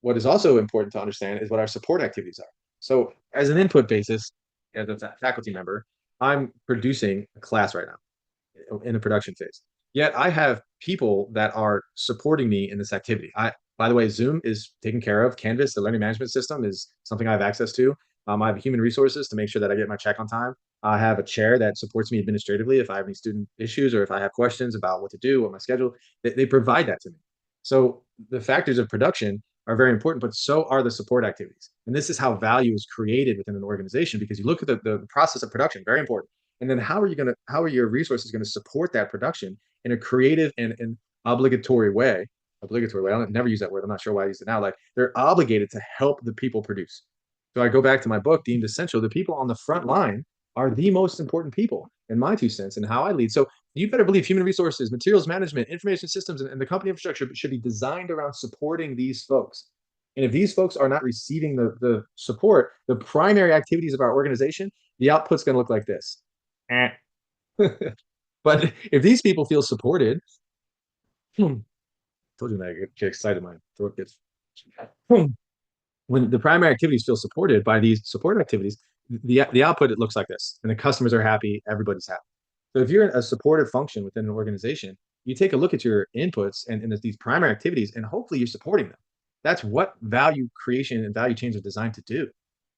what is also important to understand is what our support activities are. So as an input basis, as a faculty member, I'm producing a class right now in the production phase. Yet I have people that are supporting me in this activity. By the way, Zoom is taken care of. Canvas, the learning management system, is something I have access to. I have human resources to make sure that I get my check on time. I have a chair that supports me administratively if I have any student issues or if I have questions about what to do, what my schedule. They provide that to me. So the factors of production are very important, but so are the support activities. And this is how value is created within an organization, because you look at the process of production, very important. And then how are your resources going to support that production in a creative and obligatory way? Obligatory way. I don't never use that word. I'm not sure why I use it now. Like, they're obligated to help the people produce. So I go back to my book, Deemed Essential. The people on the front line are the most important people, in my 2 cents, and how I lead. So you better believe human resources, materials management, information systems, and the company infrastructure should be designed around supporting these folks. And if these folks are not receiving the support, the primary activities of our organization, the output's going to look like this. But if these people feel supported, told you that I get excited, my throat gets. When the primary activities feel supported by these support activities, the output, it looks like this, and the customers are happy, everybody's happy. So if you're a supportive function within an organization, you take a look at your inputs and these primary activities, and hopefully you're supporting them. That's what value creation and value chains are designed to do,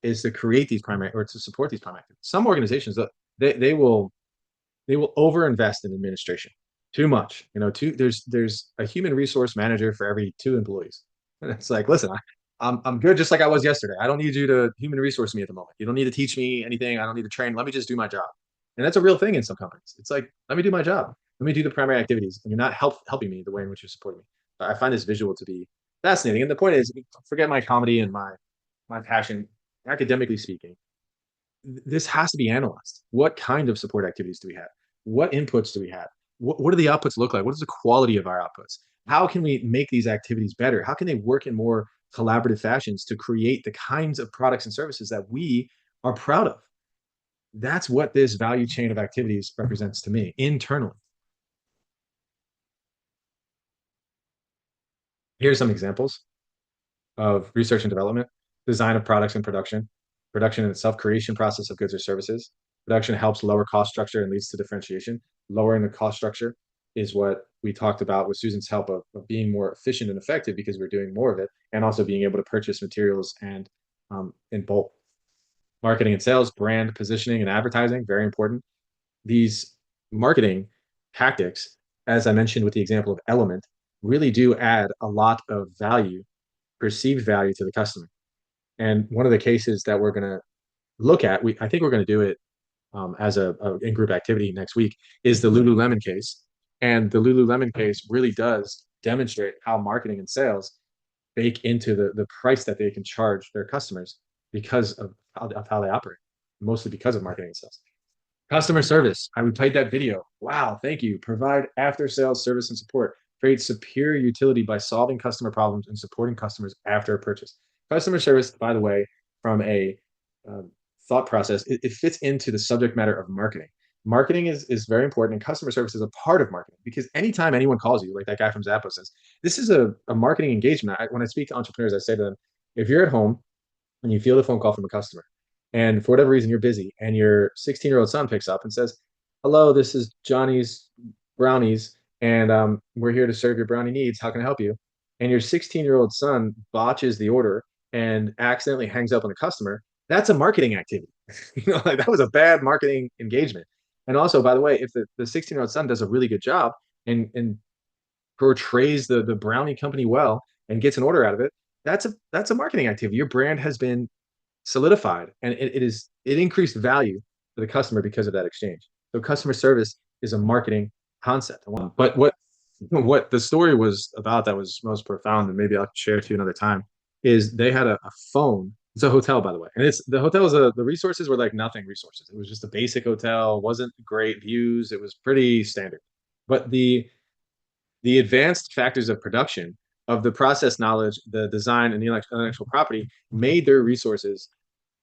is to create these primary, or to support these primary activities. Some organizations, they will overinvest in administration too much. There's a human resource manager for every 2 employees. And it's like, listen, I'm good just like I was yesterday. I don't need you to human resource me at the moment. You don't need to teach me anything. I don't need to train. Let me just do my job. And that's a real thing in some companies. It's like, let me do my job. Let me do the primary activities. And you're not helping me the way in which you're supporting me. I find this visual to be fascinating. And the point is, forget my comedy and my passion, academically speaking. This has to be analyzed. What kind of support activities do we have? What inputs do we have? What do the outputs look like? What is the quality of our outputs? How can we make these activities better? How can they work in more collaborative fashions to create the kinds of products and services that we are proud of? That's what this value chain of activities represents to me internally. Here's some examples of research and development, design of products and production and the self-creation process of goods or services. Production helps lower cost structure and leads to differentiation. Lowering the cost structure is what we talked about with Susan's help of being more efficient and effective, because we're doing more of it, and also being able to purchase materials and in bulk. Marketing and sales, brand positioning and advertising, very important. These marketing tactics, as I mentioned with the example of Element, really do add a lot of value, perceived value, to the customer. And one of the cases that we're going to look at, I think we're going to do it as a in-group activity next week, is the Lululemon case. And the Lululemon case really does demonstrate how marketing and sales bake into the price that they can charge their customers because of how they operate, mostly because of marketing and sales. Customer service. I played that video. Wow, thank you. Provide after-sales service and support. Create superior utility by solving customer problems and supporting customers after a purchase. Customer service, by the way, from a thought process, it fits into the subject matter of marketing. Marketing is very important, and customer service is a part of marketing, because anytime anyone calls you, like that guy from Zappos says, this is a marketing engagement. When I speak to entrepreneurs, I say to them, if you're at home and you feel the phone call from a customer, and for whatever reason you're busy, and your 16-year-old son picks up and says, hello, this is Johnny's Brownies, and we're here to serve your brownie needs. How can I help you? And your 16-year-old son botches the order and accidentally hangs up on the customer. That's a marketing activity. Like, that was a bad marketing engagement. And also, by the way, if the 16-year-old son does a really good job and portrays the brownie company well and gets an order out of it, that's a marketing activity. Your brand has been solidified, and it increased value for the customer because of that exchange. So customer service is a marketing concept. But what the story was about that was most profound, and maybe I'll share to you another time, is they had a phone. It's a hotel, by the way, and the hotel the resources were like nothing resources. It was just a basic hotel, wasn't great views. It was pretty standard, but the advanced factors of production, of the process knowledge, the design, and the intellectual property made their resources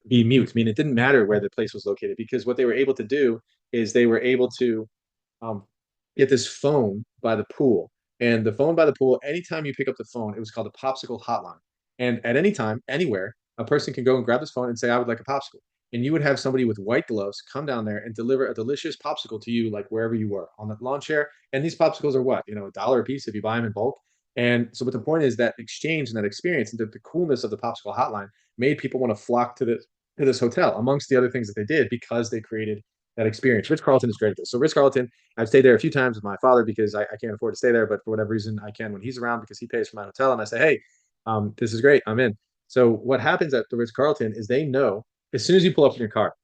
be mute. I mean, it didn't matter where the place was located, because what they were able to do is they were able to um, get this phone by the pool. And the phone by the pool, anytime you pick up the phone, it was called a popsicle hotline. And at any time, anywhere, a person can go and grab this phone and say, I would like a popsicle. And you would have somebody with white gloves come down there and deliver a delicious popsicle to you, like wherever you were on the lawn chair. And these popsicles are what, $1 a piece if you buy them in bulk. And so, but the point is that exchange and that experience and the coolness of the popsicle hotline made people want to flock to this hotel, amongst the other things that they did, because they created that experience. Ritz-Carlton is great at this. So Ritz-Carlton, I've stayed there a few times with my father because I can't afford to stay there, but for whatever reason I can when he's around, because he pays for my hotel. And I say, hey, this is great, I'm in. So what happens at the Ritz-Carlton is they know as soon as you pull up in your car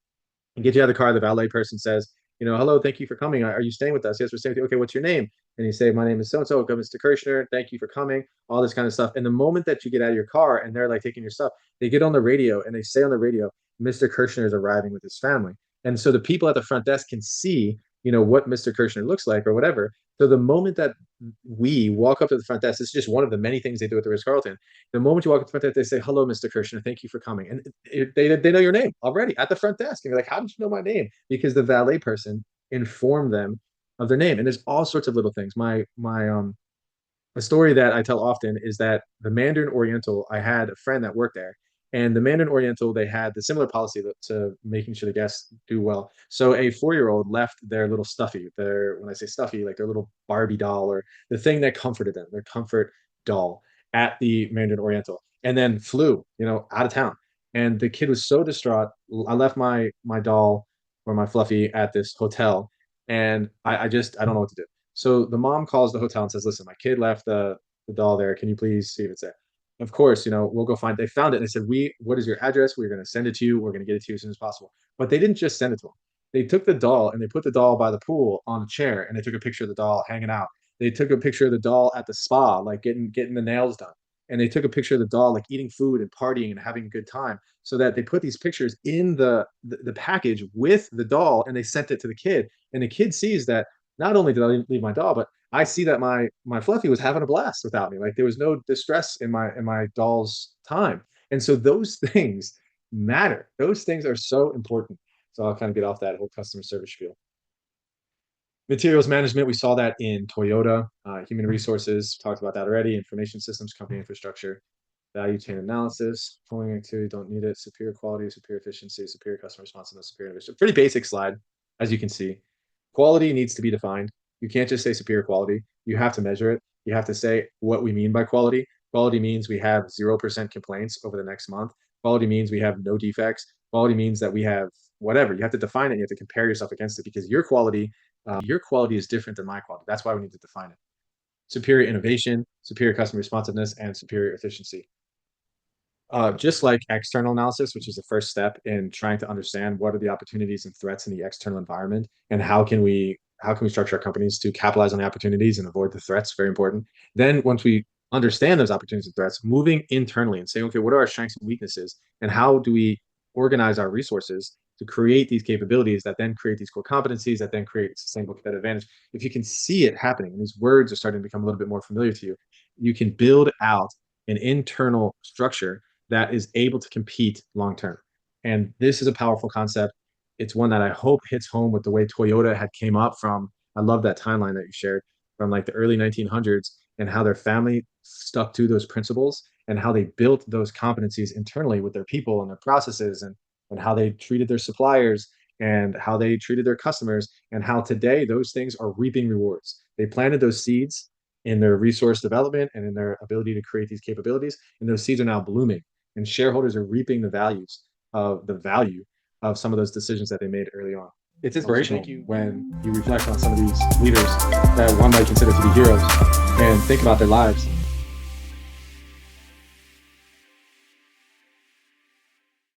and get you out of the car, the valet person says, hello, thank you for coming. Are you staying with us? Yes, we're staying with you. Okay, what's your name? And you say, my name is so-and-so. Go, Mr. Kershner. Thank you for coming. All this kind of stuff. And the moment that you get out of your car and they're like taking your stuff, they get on the radio and they say on the radio, Mr. Kershner is arriving with his family. And so the people at the front desk can see, what Mr. Kershner looks like or whatever. So the moment that we walk up to the front desk, this is just one of the many things they do at the Ritz-Carlton. The moment you walk up to the front desk, they say, hello, Mr. Kershner, thank you for coming. And they know your name already at the front desk. And you're like, how did you know my name? Because the valet person informed them of their name. And there's all sorts of little things. A story that I tell often is that the Mandarin Oriental, I had a friend that worked there, and the Mandarin Oriental, they had the similar policy to making sure the guests do well. So a 4-year-old left their little stuffy, when I say stuffy, like their little Barbie doll or the thing that comforted them, their comfort doll, at the Mandarin Oriental, and then flew, out of town. And the kid was so distraught. I left my doll or my fluffy at this hotel, and I don't know what to do. So the mom calls the hotel and says, listen, my kid left the doll there. Can you please see if it's there? Of course, we'll go find it. They found it and they said, what is your address? We're going to send it to you. We're going to get it to you as soon as possible. But they didn't just send it to them. They took the doll and they put the doll by the pool on a chair, and they took a picture of the doll hanging out. They took a picture of the doll at the spa, like getting the nails done. And they took a picture of the doll, like eating food and partying and having a good time, so that they put these pictures in the package with the doll, and they sent it to the kid. And the kid sees that not only did I leave my doll, but I see that my fluffy was having a blast without me. Like there was no distress in my doll's time. And so those things matter. Those things are so important. So I'll kind of get off that whole customer service spiel. Materials management, we saw that in Toyota. Human resources, talked about that already. Information systems, company infrastructure, value chain analysis, pulling activity, don't need it. Superior quality, superior efficiency, superior customer responsiveness, superior innovation. Pretty basic slide, as you can see. Quality needs to be defined. You can't just say superior quality. You have to measure it. You have to say what we mean by quality. Quality means we have 0% complaints over the next month. Quality means we have no defects. Quality means that we have whatever. You have to define it. You have to compare yourself against it, because your quality is different than my quality. That's why we need to define it. Superior innovation, superior customer responsiveness, and superior efficiency. Just like external analysis, which is the first step in trying to understand what are the opportunities and threats in the external environment, and how can we structure our companies to capitalize on the opportunities and avoid the threats, very important. Then once we understand those opportunities and threats, moving internally and saying, okay, what are our strengths and weaknesses, and how do we organize our resources to create these capabilities that then create these core competencies that then create sustainable competitive advantage. If you can see it happening, and these words are starting to become a little bit more familiar to you, you can build out an internal structure that is able to compete long term. And this is a powerful concept. It's one that I hope hits home with the way Toyota had came up from. I love that timeline that you shared, from like the early 1900s, and how their family stuck to those principles and how they built those competencies internally with their people and their processes, and how they treated their suppliers and how they treated their customers, and how today those things are reaping rewards. They planted those seeds in their resource development and in their ability to create these capabilities, and those seeds are now blooming, and shareholders are reaping the value of some of those decisions that they made early on. It's inspirational when you reflect on some of these leaders that one might consider to be heroes and think about their lives